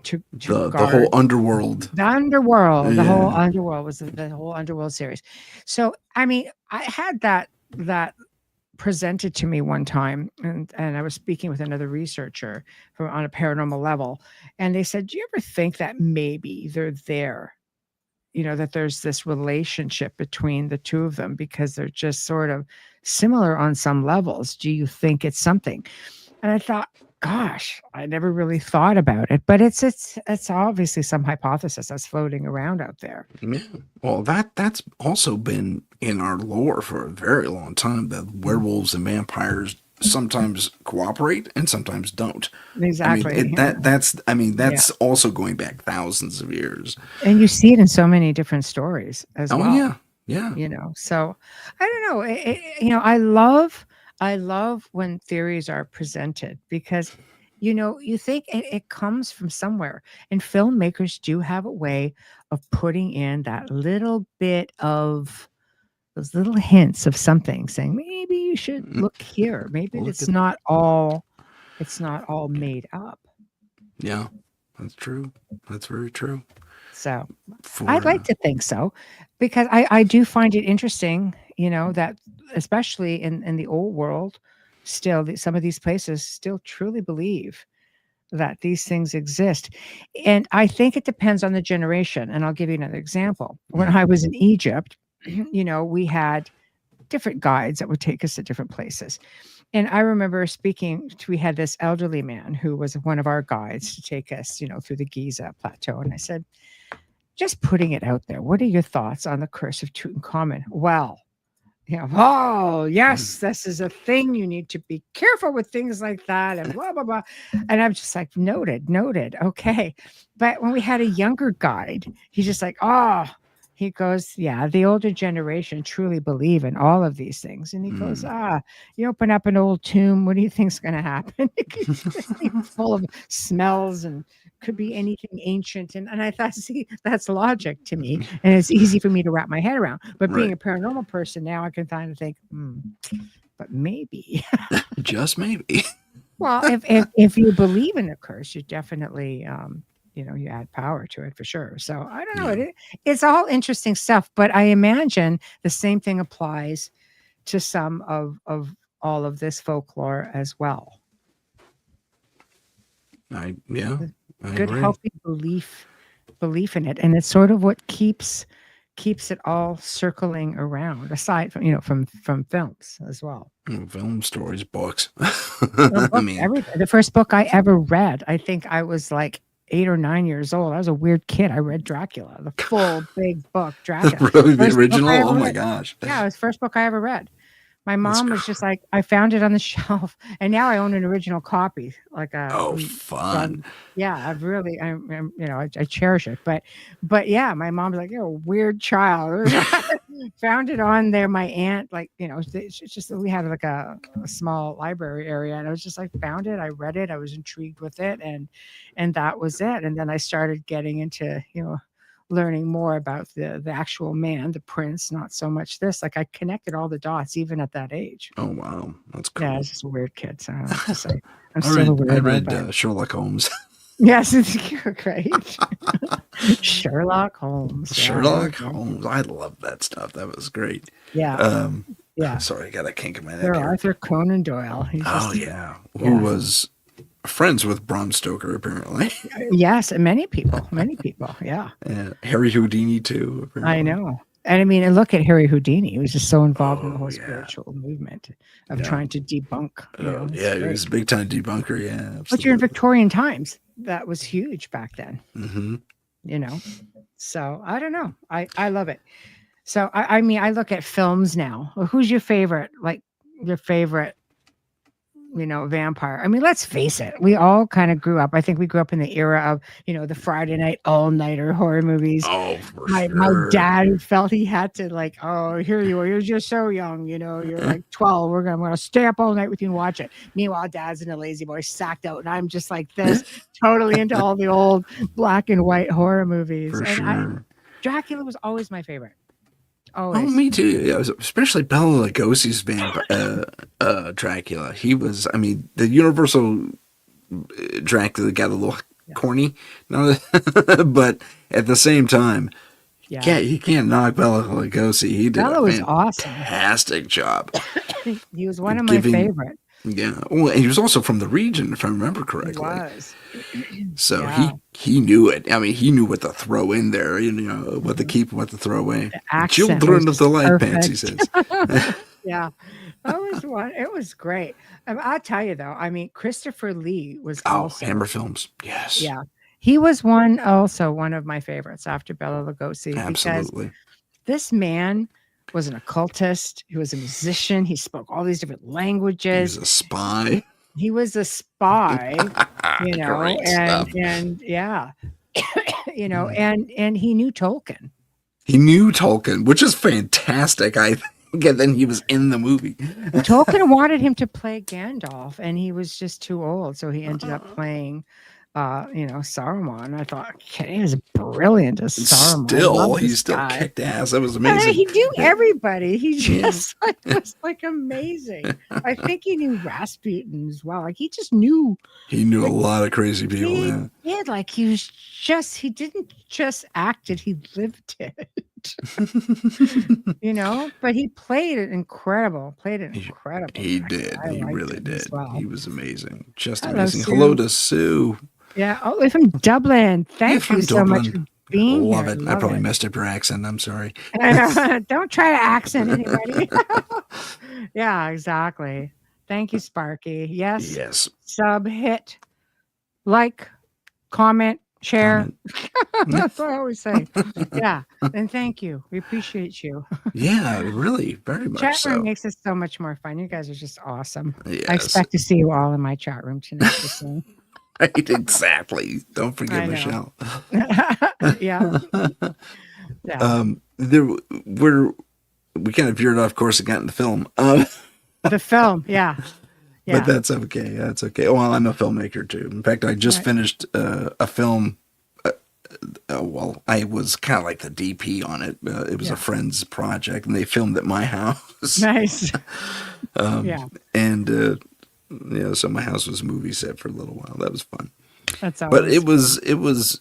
to the whole guard underworld. the underworld. The whole Yeah. underworld was the whole underworld series. So I mean, I had that presented to me one time, and I was speaking with another researcher on a paranormal level, and they said, do you ever think that maybe they're there, that there's this relationship between the two of them because they're just sort of similar on some levels? Do you think it's something? And I thought, gosh, I never really thought about it, but it's obviously some hypothesis that's floating around out there. Yeah. Well, that's also been in our lore for a very long time, that werewolves and vampires sometimes cooperate and sometimes don't. I mean, Exactly. Yeah. that's also going back thousands of years. And you see it in so many different stories as Oh well. yeah. Yeah. So I don't know. I love when theories are presented because, you think it comes from somewhere, and filmmakers do have a way of putting in that little bit of those little hints of something, saying maybe you should Mm, look here. Maybe look it's at not all made up. Yeah. That's true. That's very true. So I'd For like to think so, because I do find it interesting, that especially in the old world, still some of these places still truly believe that these things exist. And I think it depends on the generation. And I'll give you another example. When I was in Egypt, we had different guides that would take us to different places. And I remember we had this elderly man who was one of our guides to take us, through the Giza plateau. And I said, just putting it out there, what are your thoughts on the curse of Tutankhamun? Well, oh, yes, this is a thing. You need to be careful with things like that, and blah, blah, blah. And I'm just like, noted, noted. Okay. But when we had a younger guide, he's just like, oh, he goes, yeah, the older generation truly believe in all of these things. And he goes, you open up an old tomb, what do you think's going to happen? It's full of smells and could be anything ancient. And I thought, see, that's logic to me. And it's easy for me to wrap my head around. But being right. a paranormal person now, I can kind of think, but maybe. Just maybe. Well, if you believe in a curse, you definitely you add power to it for sure. So I don't know. Yeah. It's all interesting stuff, but I imagine the same thing applies to some of all of this folklore as well. I Good agree. healthy belief in it, and it's sort of what keeps it all circling around, aside from films as well. Film stories, books. Well, I books, mean, everything. The first book I ever read, I think I was like 8 or 9 years old. I was a weird kid. I read Dracula, the full big book, Dracula. really the First book I original. ever Oh my read. gosh. Yeah, it was the first book I ever read. My That's mom was just like, I found it on the shelf, and now I own an original copy. Like fun. yeah, I've really, I cherish it. But yeah, my mom's like, you're a weird child. Found it on there. My aunt, like, it's just we had like a small library area, and I was just like, found it. I read it. I was intrigued with it, and that was it. And then I started getting into, learning more about the actual man, the prince, not so much this. Like I connected all the dots even at that age. Oh wow, that's cool. Yeah, I was just a weird kid. So I don't know what to say. I'm I still a read weirdo. But Sherlock Holmes. yes, you're great. Sherlock Holmes. Yeah, there we Sherlock go. Holmes. I love that stuff. That was great. Yeah, yeah. Sorry, I got a kink in my neck Sir here. Arthur Conan Doyle. He's Oh just yeah, who was friends with Bram Stoker apparently. yes, and many people. Yeah, Harry Houdini too. Apparently. I know. And I mean, and look at Harry Houdini. He was just so involved in the whole yeah. spiritual movement of trying to debunk. Yeah, he was a big time debunker. Yeah, absolutely. But you're in Victorian times. That was huge back then. Mm-hmm. you know. So I don't know. I love it. So I mean, I look at films now. Well, who's your favorite? Like your favorite, vampire. I mean, let's face it. We all kind of grew up. I think we grew up in the era of, the Friday night all-nighter horror movies. Oh, for My sure. dad felt he had to like, oh, here you are. You're just so young, you're like 12. I'm gonna stay up all night with you and watch it. Meanwhile, dad's in a lazy boy sacked out, and I'm just like this, totally into all the old black and white horror movies. For And sure. Dracula was always my favorite. Oh, Always. me too. Yeah, especially Bela Lugosi's Dracula. He was, I mean, the Universal Dracula got a little Yeah. corny, no, but at the same time, Yeah. you can't knock Bela Lugosi. He did a Bella was awesome. fantastic job He was one of my giving. favorite. Yeah, well, and he was also from the region, if I remember He correctly. was. So Yeah. he knew it. I mean, he knew what to throw in there. What to keep, what to throw away. The accent was Children of just the light pants, he perfect. says. Yeah. That was one. It was great. I'll tell you though, I mean, Christopher Lee was Oh, also, Hammer Films. Yes, yeah, he was one of my favorites after Bela Lugosi, because absolutely. this man was an occultist. He was a musician. He spoke all these different He was languages. a spy. He was a spy, Great stuff. and yeah, and he knew Tolkien. He knew Tolkien, which is fantastic, I think. And then he was in the movie. Tolkien wanted him to play Gandalf, and he was just too old, so he ended up playing, Saruman. I thought, okay, he was brilliant as Saruman. I love He this still guy. kicked ass. That was I mean, amazing. he knew everybody. He Yeah. just was like amazing. I think he knew Rasputin as well. Like he just knew. He knew a Like, lot of crazy people. he Yeah. did. Like he didn't just act it. He lived it. But he played it incredible. He Dracula. did. I He liked really him as did. well. He was amazing. Just Hello, amazing. Hello Sue. to Sue. Yeah. Oh, we're from Dublin. Thank from you so much for Dublin. being Love here. it. I Love probably it. messed up your accent. I'm sorry. Don't try to accent anybody. Yeah, exactly. Thank you, Sparky. Yes. Yes. Sub, hit, like, comment, share. Comment. That's what I always say. Yeah. And thank you. We appreciate you. Yeah, really, very much Chat room so. makes it so much more fun. You guys are just awesome. I Yes. expect to see you all in my chat room tonight. Just saying. Right, exactly. Don't I forget know. Michelle. Yeah. Yeah. We kind of veered off course and got into film. The film. Yeah. Yeah. But that's okay. That's okay. Well, I'm a filmmaker too. In fact, I just Right. finished a film. Well, I was kind of like the DP on it. It was Yeah. a friend's project, and they filmed at my house. Nice. Yeah. And so my house was a movie set for a little while. That was fun. That's But always it was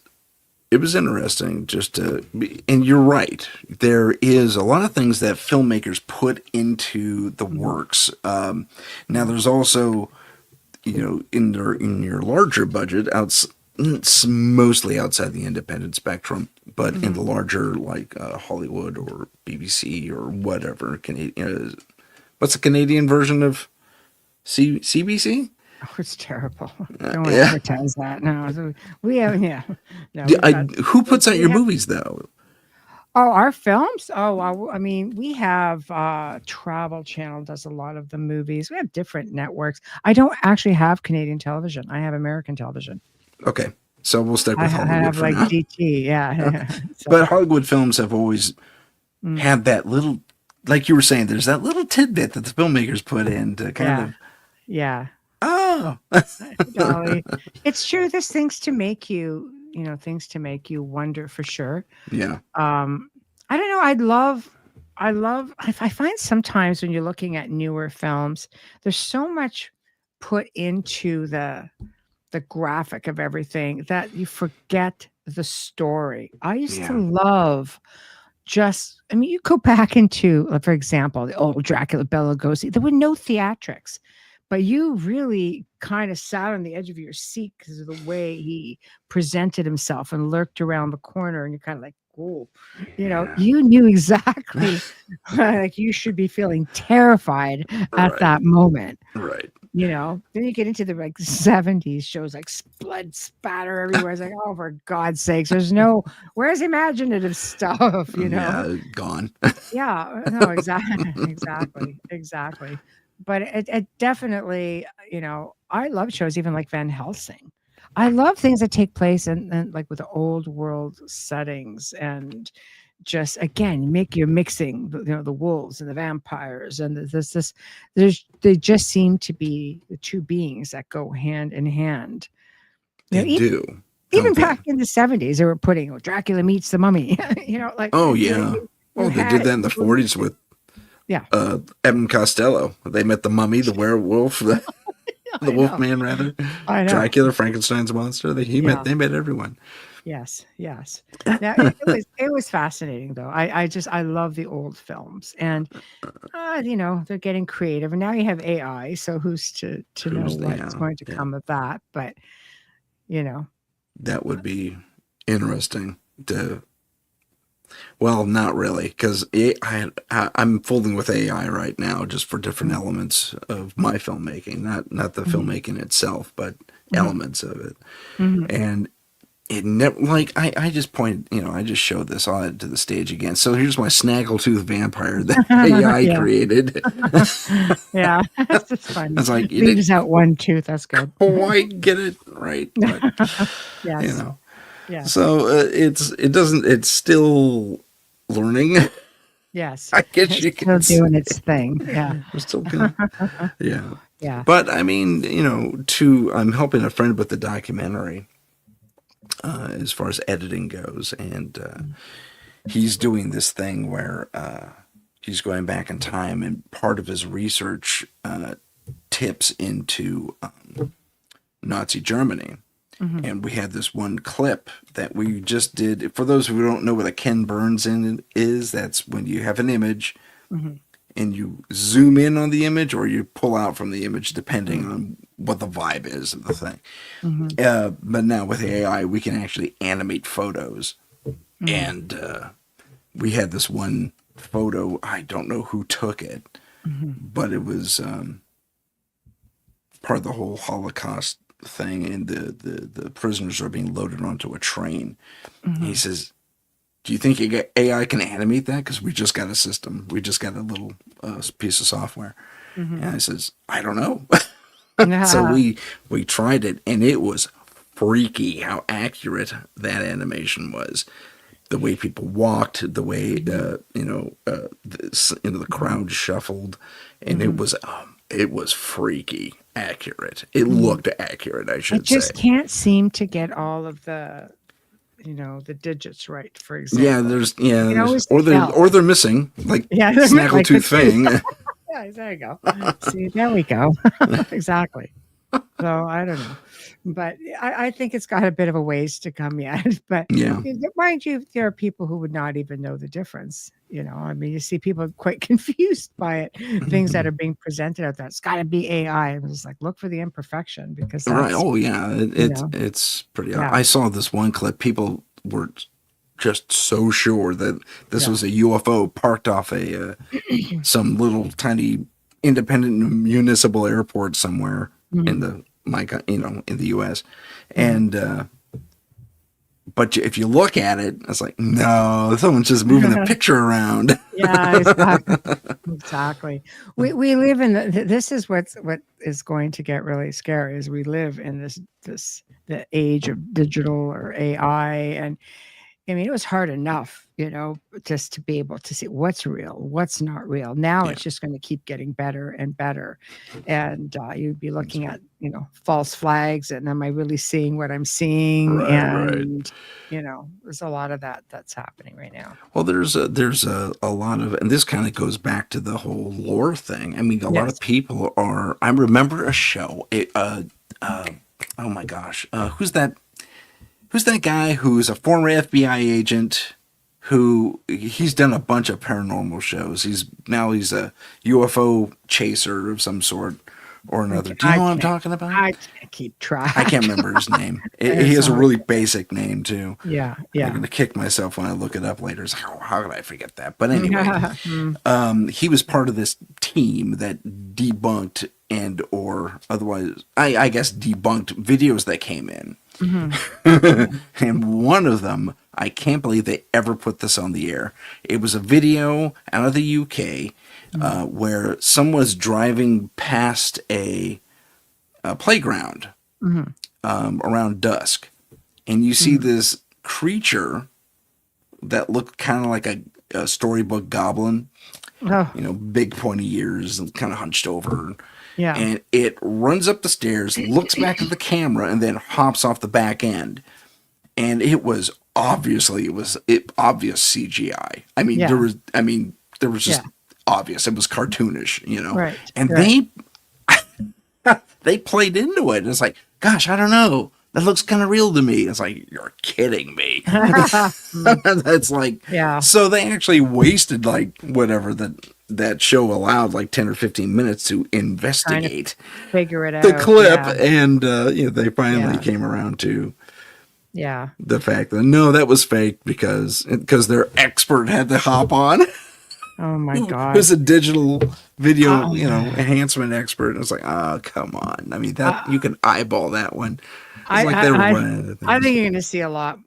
interesting just to and you're right, there is a lot of things that filmmakers put into the works. Now there's also in your larger budget it's mostly outside the independent spectrum, but in the larger like Hollywood or BBC or whatever what's the Canadian version of CBC? Oh, it's terrible. Don't want to Yeah. advertise that. No, so we have, yeah. No, we've got- Who puts out we your have- movies though? Oh, our films? Oh, I mean, we have Travel Channel does a lot of the movies. We have different networks. I don't actually have Canadian television. I have American television. Okay, so we'll stick I with Hollywood have for like now. DT. Yeah. So, But Hollywood films have always Mm. had that little, like you were saying, there's that little tidbit that the filmmakers put in to kind yeah. of, Dolly. It's true. There's things to make you, wonder for sure. yeah, I don't know. I find sometimes when you're looking at newer films, there's so much put into the graphic of everything that you forget the story. I used to love you go back into, for example, the old Dracula, Bela Lugosi, there were no theatrics, but you really kind of sat on the edge of your seat because of the way he presented himself and lurked around the corner, and you're kind of like, oh, you knew exactly like you should be feeling terrified at Right. that moment. right. Then you get into the like 70s shows like blood spatter everywhere. It's like, oh, for God's sakes, where's imaginative stuff, Yeah, gone. Yeah, no, exactly, exactly. But it definitely, I love shows even like Van Helsing. I love things that take place in like with the old world settings and just again make you're mixing the wolves and the vampires and they just seem to be the two beings that go hand in hand. They Even do. even Okay. back in the 70s, they were putting Dracula meets the mummy. Like Oh yeah. you Oh, they did had that in the 40s with yeah, Evan Costello. They met the mummy, the werewolf, the I know. Wolfman, rather. I know. Dracula, Frankenstein's monster. Yeah. They met everyone. Yes. Yes. Now it was fascinating though. I love the old films and they're getting creative and now you have AI. So who's to know Who's the what's going to yeah. come of that? But you know, That would be interesting to. Well, not really, because I'm fooling with AI right now just for different mm, elements of my filmmaking, not the mhm, filmmaking itself, but mhm, elements of it. mhm. And it never like I just pointed, I just showed this on to the stage again. So here's my snaggletooth vampire that AI Yeah. created. Yeah. That's just I funny. was like, you didn't Leaves out one tooth. That's good. quite get it right, but you Yes. know. Yes. So it's still learning. Yes. I guess It's you still can say. doing its thing. Yeah. We're still gonna, yeah. Yeah. But I mean, I'm helping a friend with the documentary as far as editing goes, and he's doing this thing where he's going back in time, and part of his research tips into Nazi Germany. Hmm. And we had this one clip that we just did. For those who don't know what a Ken Burns in is, that's when you have an image Hmm. and you zoom in on the image or you pull out from the image depending on what the vibe is of the thing. Hmm. But now with AI, we can actually animate photos. Hmm. And we had this one photo. I don't know who took it, Hmm. but it was part of the whole Holocaust thing, and the prisoners are being loaded onto a train. And he Hmm. says, "Do you think AI can animate that? Because we just got a system. We just got a little piece of software." Hmm. And I says, "I don't know." So Yeah. we tried it, and it was freaky how accurate that animation was. The way people walked, the way the crowd shuffled, and Hmm. it was freaky accurate. It Hmm. looked accurate, I I should say. just can't seem to get all of the digits right, for Yeah, example. You can there's always tell. or they're missing like Yeah, like the Snaggletooth tooth. Fang. Yeah, there you go. See, there we go. Exactly. So I don't know, but I think it's got a bit of a ways to come yet. But Yeah, mind you, there are people who would not even know the difference. I mean, you see people quite confused by it. Things that are being presented out there. It's got to be AI. I was just like, look for the imperfection because right. that's Oh yeah, you know, it's pretty. yeah, I saw this one clip. People were just so sure that this yeah, was a UFO parked off a some little tiny independent municipal airport somewhere in mhm, in the U.S. mhm. And but if you look at it, it's like no, someone's just moving the picture around. Yeah, exactly. Exactly. We live in this is what is going to get really scary is we live in this the age of digital or AI and I mean it was hard enough, just to be able to see what's real, what's not real. Now Yeah, it's just going to keep getting better and better. And you'd be that's looking at, false flags and am I really seeing what I'm seeing? right. And there's a lot of that's happening right now. Well, there's a lot of, and this kind of goes back to the whole lore thing. I mean, a lot of Yes. people are. I remember a show. Oh my gosh, who's that? Who's that guy who's a former FBI agent? Who he's done a bunch of paranormal shows. He's a UFO chaser of some sort or another. Do you I know what I'm can't talking about? I can't keep I track. can't remember his name. He It's has a hard. really basic name too. Yeah, I'm yeah. gonna kick myself when I look it up later. It's like, how could I forget that? But anyway, Mm, he was part of this team that debunked and or otherwise, I guess, debunked videos that came in. Mm-hmm. And one of them, I can't believe they ever put this on the air. It was a video out of the UK where someone was driving past a playground Mm-hmm. around dusk, and you see this creature that looked kind of like a storybook goblin, Oh, big pointy ears and kind of hunched over. yeah. And it runs up the stairs, looks back at the camera, and then hops off the back end. And it was obvious CGI. Yeah. There was just Yeah. obvious. It was cartoonish, Right. And Right. they played into it. And it's like, gosh, I don't know. That looks kind of real to me. It's like, you're kidding me. That's like, Yeah. so they actually wasted like whatever that show allowed, like 10 or 15 minutes to investigate Figure it out. the clip. Yeah. And, they finally Yeah. came around to Yeah. the fact that no, that was fake because their expert had to hop on. Oh my It God. was a digital video, enhancement expert. And it's like, oh, come on. I mean, that you can eyeball that one. It's like they were running into things. I think you're going to see a lot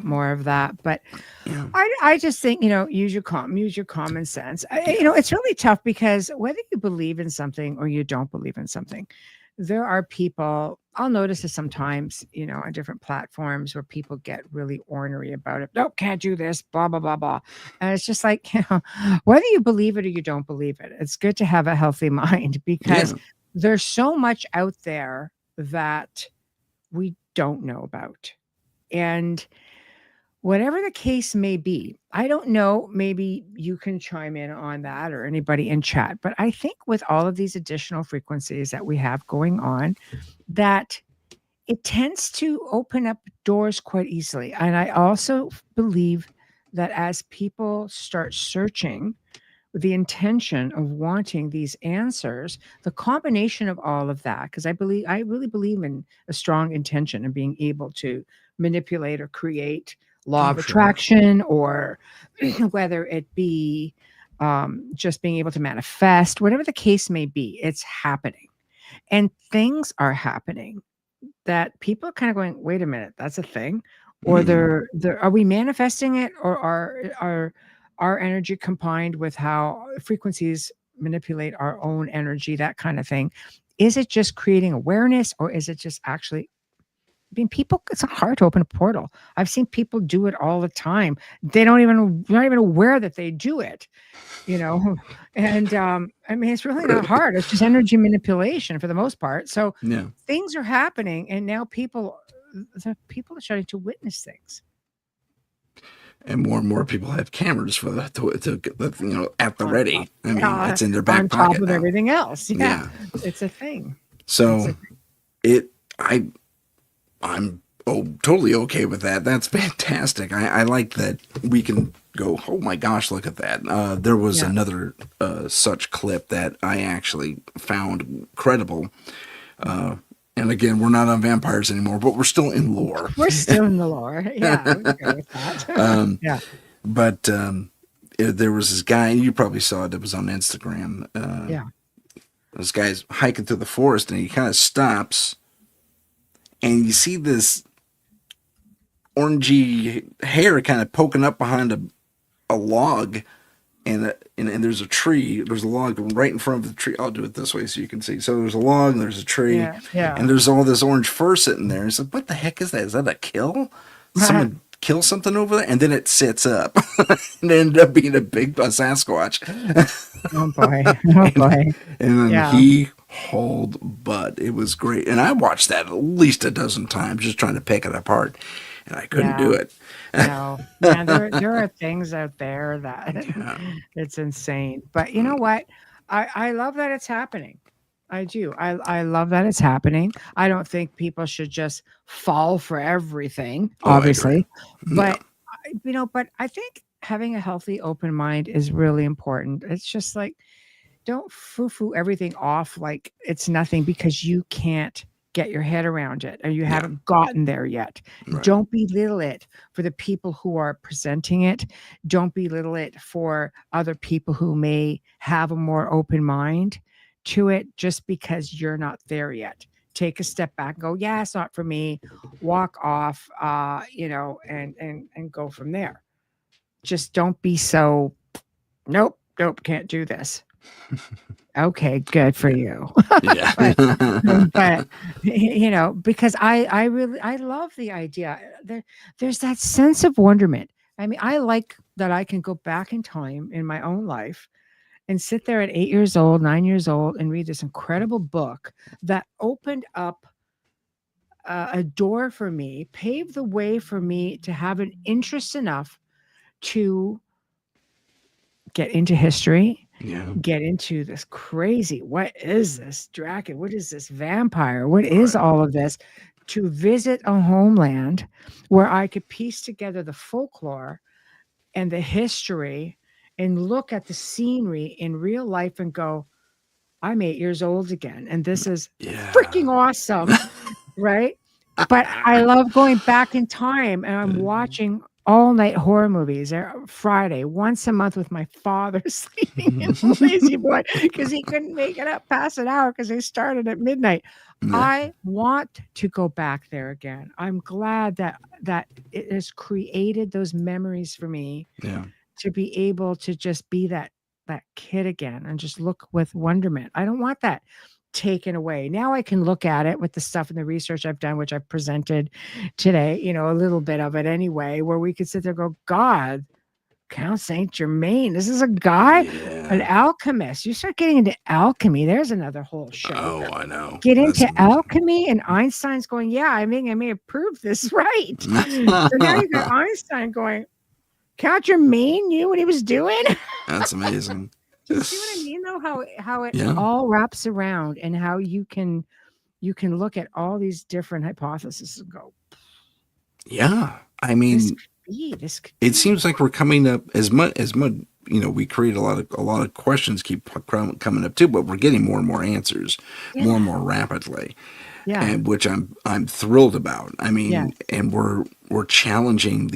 more of that. But Yeah. I just think, use your common sense. It's really tough because whether you believe in something or you don't believe in something, there are people, I'll notice this sometimes, on different platforms where people get really ornery about it. No, can't do this, blah, blah, blah, blah. And it's just like, whether you believe it or you don't believe it, it's good to have a healthy mind because there's so much out there that we don't know about. And whatever the case may be, I don't know, maybe you can chime in on that or anybody in chat, but I think with all of these additional frequencies that we have going on, that it tends to open up doors quite easily. And I also believe that as people start searching with the intention of wanting these answers, the combination of all of that, because I really believe in a strong intention and being able to manipulate or create law of attraction, or whether it be just being able to manifest, whatever the case may be, it's happening. And things are happening that people are kind of going, wait a minute, that's a thing. Or they're are we manifesting it, or are our energy combined with how frequencies manipulate our own energy, that kind of thing? Is it just creating awareness, or is it just actually, people, it's not hard to open a portal. I've seen people do it all the time. They're not even aware that they do it, and it's really not hard. It's just energy manipulation for the most part. So things are happening, and now people are starting to witness things. And more people have cameras for that at the ready. I mean, it's in their back on pocket top of now. everything else. Yeah, it's a thing. So I'm totally okay with that. That's fantastic. I like that we can go, oh my gosh, look at that. There was another such clip that I actually found credible. And again, we're not on vampires anymore, but we're still in lore. We're still in the lore. Yeah, we can go with that. Yeah. But there was this guy, you probably saw it, it was on Instagram. This guy's hiking through the forest, and he kind of stops, and you see this orangey hair kind of poking up behind a log, and there's a tree. There's a log right in front of the tree. I'll do it this way so you can see. So there's a log, and there's a tree, and there's all this orange fur sitting there. It's like, what the heck is that? Is that a kill? Someone kill something over there? And then it sits up, and it ended up being a Sasquatch. Oh boy! And then he hauled butt. It was great, and I watched that at least a dozen times, just trying to pick it apart, and I couldn't do it. No, there are things out there that it's insane. But you know what? I love that it's happening. I do. I love that it's happening. I don't think people should just fall for everything, obviously. But but I think having a healthy, open mind is really important. It's just like, don't foo-foo everything off like it's nothing because you can't get your head around it or you haven't gotten there yet. Don't belittle it for the people who are presenting it. Don't belittle it for other people who may have a more open mind. to it just because you're not there yet. Take a step back and go, yeah, it's not for me. Walk off, and go from there. Just don't be so, nope, nope, can't do this. Okay, good for you. Yeah. but because I love the idea. There's that sense of wonderment. I mean, I like that I can go back in time in my own life and sit there at 8 years old, 9 years old, and read this incredible book that opened up a door for me, paved the way for me to have an interest enough to get into history, Yeah. get into this crazy, what is this dragon? What is this vampire? What is all of this? To visit a homeland where I could piece together the folklore and the history and look at the scenery in real life and go, I'm 8 years old again. And this is freaking awesome. Right. But I love going back in time, and I'm watching all night horror movies Friday, once a month, with my father sleeping in the lazy boy because he couldn't make it up past an hour because they started at midnight. I want to go back there again. I'm glad that it has created those memories for me to be able to just be that kid again and just look with wonderment. I don't want that taken away. Now I can look at it with the stuff and the research I've done, which I've presented today, a little bit of it anyway, where we could sit there and go, God, Count Saint Germain, this is a guy, an alchemist. You start getting into alchemy, there's another whole show. Oh, I know. Get into alchemy, and Einstein's going, yeah, I may have proved this right. So now you got Einstein going, Count Germain knew what he was doing. That's amazing. Do you see what I mean, though? How it all wraps around, and how you can look at all these different hypotheses and go, yeah. I mean, this could it seems like we're coming up as much. We create a lot of questions keep coming up too, but we're getting more and more answers, more and more rapidly. Yeah, and which I'm thrilled about. I mean, and we're challenging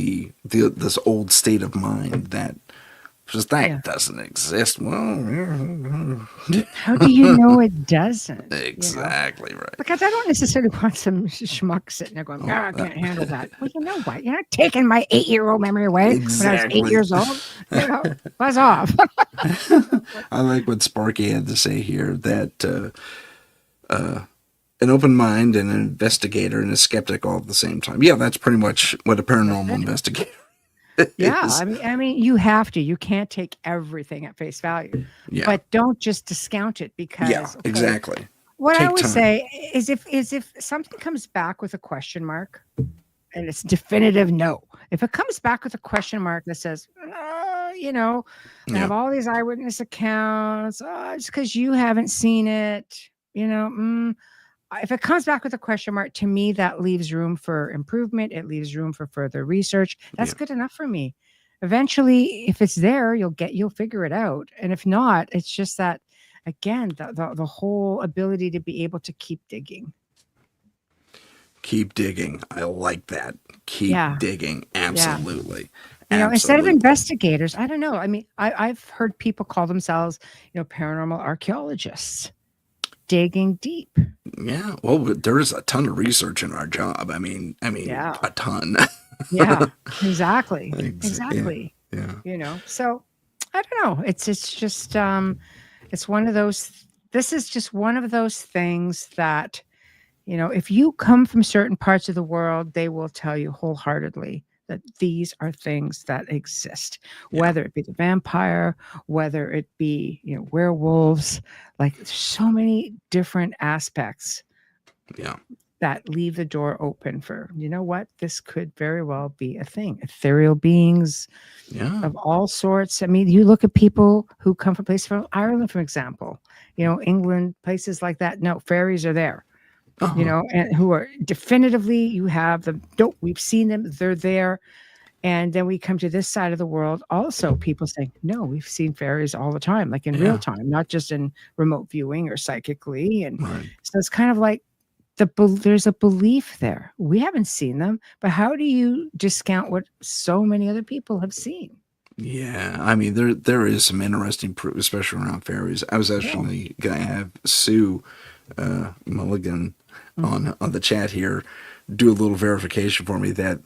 this old state of mind that just doesn't exist. Well, how do you know it doesn't? Exactly right. Because I don't necessarily want some schmuck sitting there going, I can't handle that. Well, you know what? You're not taking my 8-year-old memory away. Exactly. When I was 8 years old. Buzz off. I like what Sparky had to say here, that an open mind and an investigator and a skeptic all at the same time. Yeah, that's pretty much what a paranormal investigator is. I mean, you have to. You can't take everything at face value. Yeah. But don't just discount it because exactly. What I always say is if something comes back with a question mark and it's definitive no. If it comes back with a question mark that says, I have all these eyewitness accounts, just because you haven't seen it, if it comes back with a question mark, to me, that leaves room for improvement. It leaves room for further research. That's good enough for me. Eventually, if it's there, you'll figure it out. And if not, it's just that, again, the whole ability to be able to keep digging. Keep digging. I like that. Keep digging. Absolutely. Instead of investigators, I don't know. I mean, I've heard people call themselves, paranormal archaeologists. Digging deep. Yeah. Well, there's a ton of research in our job. I mean, a ton. Yeah, exactly. Exactly. Yeah. So I don't know. It's just, it's one of those, this is just one of those things that, if you come from certain parts of the world, they will tell you wholeheartedly that these are things that exist, whether it be the vampire, whether it be, werewolves, like so many different aspects that leave the door open for, this could very well be a thing. Ethereal beings of all sorts. I mean, you look at people who come from places from Ireland, for example, England, places like that. No, fairies are there. And who are definitively, you have them. Nope, we've seen them. They're there. And then we come to this side of the world. Also, people say, no, we've seen fairies all the time, like in real time, not just in remote viewing or psychically. And so it's kind of like there's a belief there. We haven't seen them, but how do you discount what so many other people have seen? Yeah, I mean there is some interesting proof, especially around fairies. I was Yeah. actually gonna have Sue Mulligan Mhm. on the chat here do a little verification for me that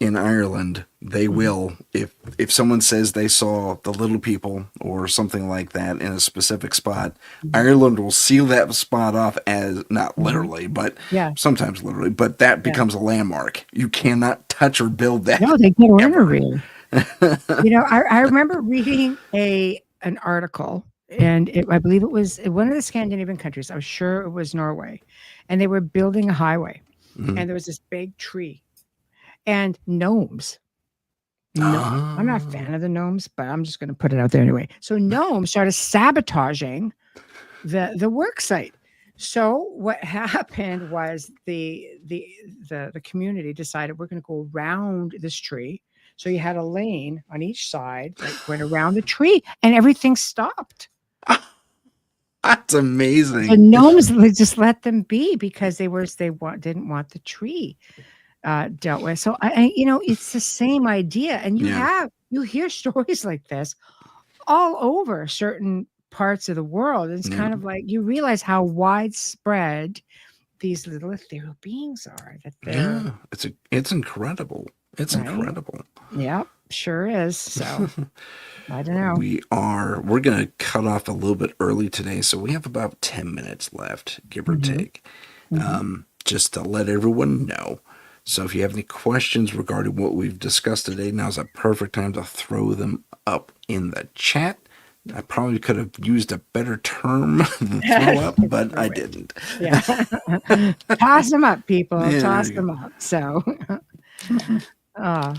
in Ireland they Mhm. will, if someone says they saw the little people or something like that in a specific spot, Mhm. Ireland will seal that spot off as, not Mhm. literally, but Yeah. sometimes literally, but that Yeah. becomes a landmark. You cannot touch or build No, that they get ever. ornery. I remember reading an article, and I believe it was in one of the Scandinavian countries. I was sure it was Norway, and they were building a highway, Mhm. and there was this big tree and gnomes. No, I'm not a Ah. fan of the gnomes, but I'm just going to put it out there anyway. So gnomes started sabotaging the work site. So what happened was the community decided we're going to go around this tree. So you had a lane on each side, right, going around the tree, and everything stopped. That's The amazing. gnomes just let them be because didn't want the tree dealt with. So it's the same idea, and Yeah. you hear stories like this all over certain parts of the world. It's Yeah. kind of like you realize how widespread these little ethereal beings are, that they're Yeah. It's incredible. It's right. incredible. Yep, sure is. So I don't know. We're gonna cut off a little bit early today, so we have about 10 minutes left, give or Hmm. take. Hmm. Just to let everyone know. So if you have any questions regarding what we've discussed today, now's a perfect time to throw them up in the chat. I probably could have used a better term than throw up, but I Throw it. didn't. Yeah. Toss them up, people. Yeah, there Toss you them up. So, uh,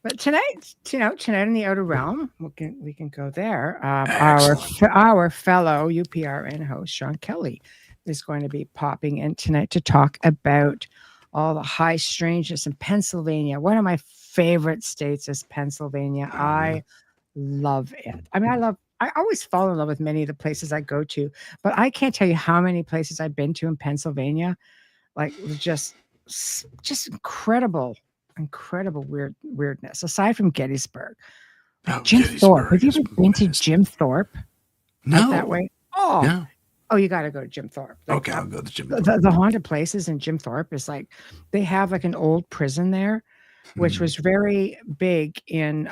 but tonight in the outer realm, we can go there. go. Excellent. Our fellow UPRN host Sean Kelly is going to be popping in tonight to talk about all the high strangeness in Pennsylvania. One of my favorite states is Pennsylvania. Oh yeah. I love it. I mean, I always fall in love with many of the places I go to, but I can't tell you how many places I've been to in Pennsylvania. Like just incredible weirdness. Aside from Gettysburg, like Oh, Jim Thorpe. Have Gettysburg you is ever been to messed. Jim Thorpe up that No. way? Oh, No. oh, you got to go to Jim Thorpe. Like Okay, I'll go to Jim the Thorpe. haunted places in Jim Thorpe is like they have like an old prison there, which Hmm. was very big in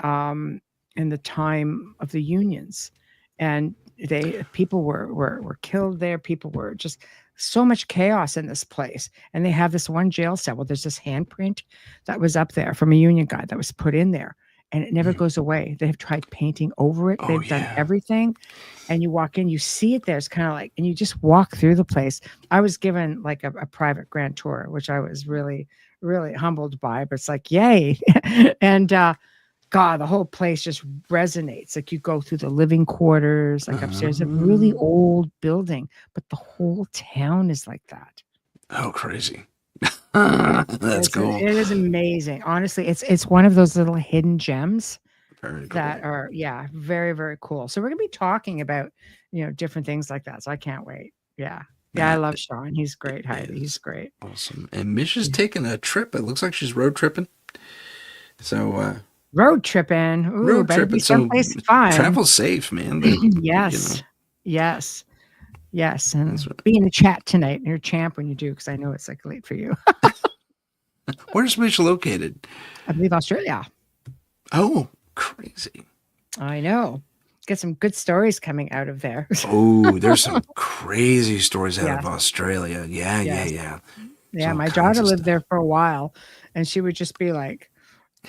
the time of the unions, and they people were killed there. People were just so much chaos in this place, and they have this one jail cell. Well, there's this handprint that was up there from a union guy that was put in there, and it never goes away. They have tried painting over it. Oh They've done yeah. everything, and you walk in, you see it there. It's kind of like, and you just walk through the place. I was given like a private grand tour, which I was really humbled by, but it's like, yay. And God, the whole place just resonates. Like you go through the living quarters, like upstairs, a really Uh, old building, but the whole town is like that. oh, crazy. That's cool. It is amazing. Honestly, it's one of those little hidden gems Very cool. that are, yeah, very, very cool. So we're gonna be talking about, different things like that. So I can't wait. Yeah. Yeah, I That love Sean. He's great, Heidi. He's is great. awesome. And Mish is taking a trip. It looks like she's road tripping. So Road tripping. Ooh, road better be tripping. So someplace fun. travel safe, man. That. Yes. Yes. Yes. That's And be in the chat tonight. And you're a champ when you do, because I know it's like late for you. Where's Mish located? I believe Australia. Oh, crazy. I know. Get some good stories coming out of there. Oh, there's some crazy stories out of Yes. Australia. Yeah, yeah, Yes. yeah. There's Yeah. all My kinds daughter of lived stuff. there for a while, and she would just be like,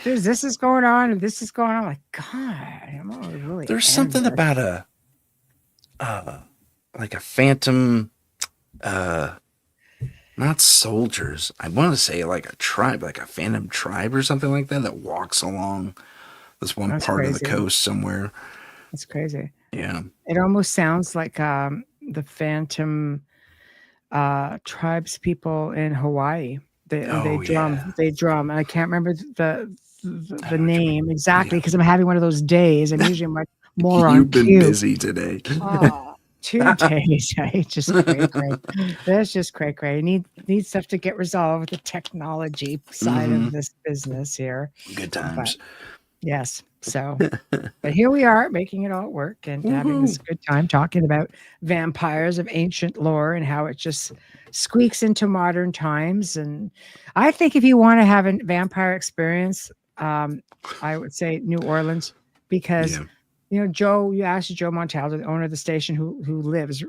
this is going on, and this is going on. I'm like, God, I'm not really There's end something this. about like a phantom, not soldiers. I want to say like a tribe, like a phantom tribe or something like that walks along this one That's part of the crazy. coast somewhere. That's crazy. Yeah. It almost sounds like the phantom tribes people in Hawaii. They Oh yeah. drum. And I can't remember the I know name exactly Yeah. because I'm having one of those days. I'm usually much more on You've been cue. busy today. Oh, 2 days. Right? Just cray cray. That's just cray cray. Need stuff to get resolved with the technology side Hmm. of this business here. Good But times. Yes. So, but here we are making it all work and having this Woohoo. good time talking about vampires of ancient lore and how it just squeaks into modern times. And I think if you want to have a vampire experience, I would say New Orleans because Yeah. You asked Joe Montaldo, the owner of the station, who lives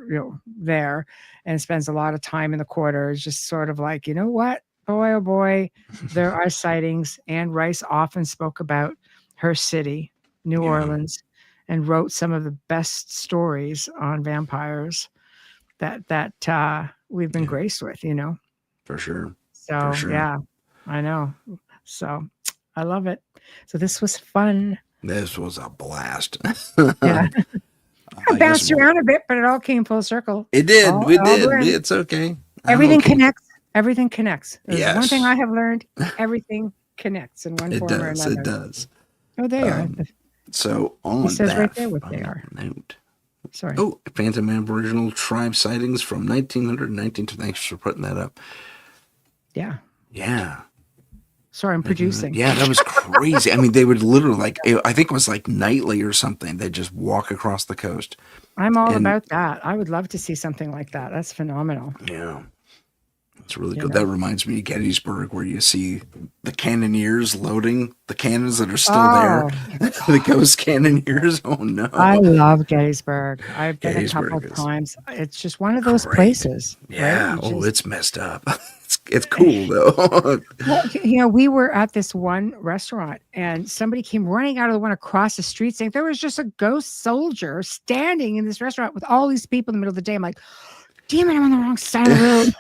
there and spends a lot of time in the quarter. Is just sort of like, you know what, boy, oh boy, there are sightings. Anne Rice often spoke about her city, New Yeah. Orleans, and wrote some of the best stories on vampires that we've been Yeah. graced with. For sure. For So sure. yeah, I know. So I love it. So this was fun. This was a blast. Yeah. I I guess bounced around a bit, but it all came full circle. it did. We All did. blended. It's okay. I'm Everything okay. connects. Everything connects. There's one thing Yes. I have learned. Everything connects in one It form or does. It another. does. Oh, they are. So He on says right that there what they final are. note. Sorry. Oh, Phantom Aboriginal Tribe sightings from 1900 to 1920. Thanks for putting that up. Yeah. Yeah. Sorry, I'm producing. Yeah, that was crazy. I mean, they would literally, I think it was like nightly or something. They'd just walk across the coast. I'm all And about that. I would love to see something like that. That's phenomenal. yeah, it's really You good. know. That reminds me of Gettysburg, where you see the cannoneers loading the cannons that are still there. Oh, The ghost cannoneers. Oh no. I love Gettysburg. I've been a couple Gettysburg of is times. It's just one of those great. places, right? Yeah. You Oh, just it's messed up. It's cool though. Well, we were at this one restaurant and somebody came running out of the one across the street saying there was just a ghost soldier standing in this restaurant with all these people in the middle of the day. I'm like, damn it, I'm on the wrong side of the road.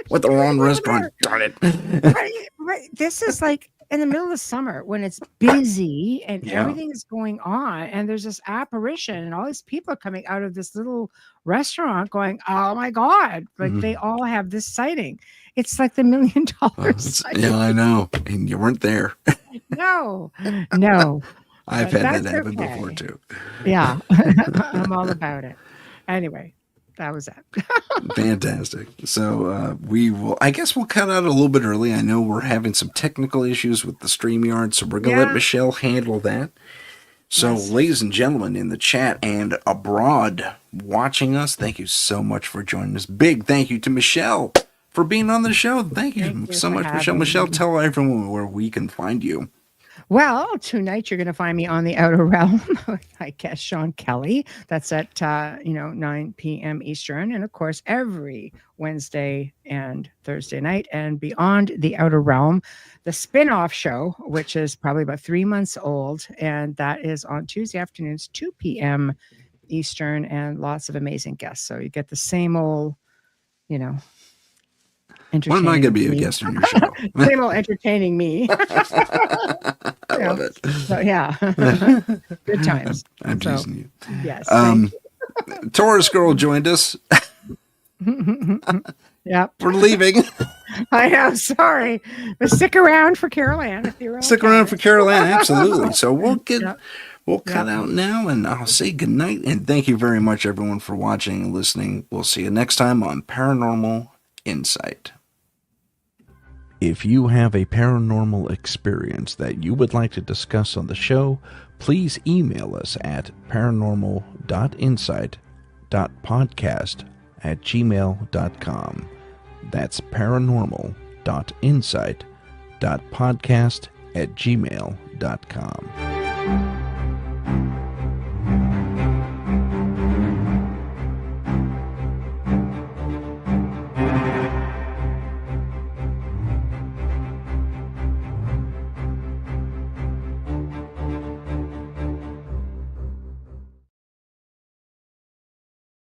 With the Why are wrong you over restaurant. Darn it. there? Right. This is like in the middle of the summer when it's busy and Yeah. everything is going on, and there's this apparition, and all these people are coming out of this little restaurant going, oh my God, like they all have this sighting. It's like the $1 million sighting. Yeah, I know. And you weren't there. No. I've But had that that's happen before okay. too. Yeah. I'm all about it. Anyway, that was it. Fantastic. So I guess we'll cut out a little bit early. I know we're having some technical issues with the StreamYard, so we're going to let Michelle handle that. So, Yes. ladies and gentlemen in the chat and abroad watching us, thank you so much for joining us. Big thank you to Michelle for being on the show. Thank you so for much, Michelle. having Michelle, me. tell everyone where we can find you. Well, tonight you're going to find me on the Outer Realm with my guest Sean Kelly. That's at 9 p.m. Eastern, and of course every Wednesday and Thursday night. And Beyond the Outer Realm, the spin-off show, which is probably about 3 months old, and that is on Tuesday afternoons, 2 p.m. Eastern, and lots of amazing guests. So you get the same old, When am I going to be a me. guest on your show? Same old entertaining me. I love it. So yeah, good times. I'm So, teasing you. yes. Thank Taurus Girl joined us. you. Yep. We're leaving. I am sorry, but stick around for Carol Ann if you're Stick okay. around for Carol Ann, absolutely. So we'll Yep. cut out now, and I'll say goodnight. And thank you very much, everyone, for watching and listening. We'll see you next time on Paranormal Insight. If you have a paranormal experience that you would like to discuss on the show, please email us at paranormal.insight.podcast@gmail.com. That's paranormal.insight.podcast@gmail.com.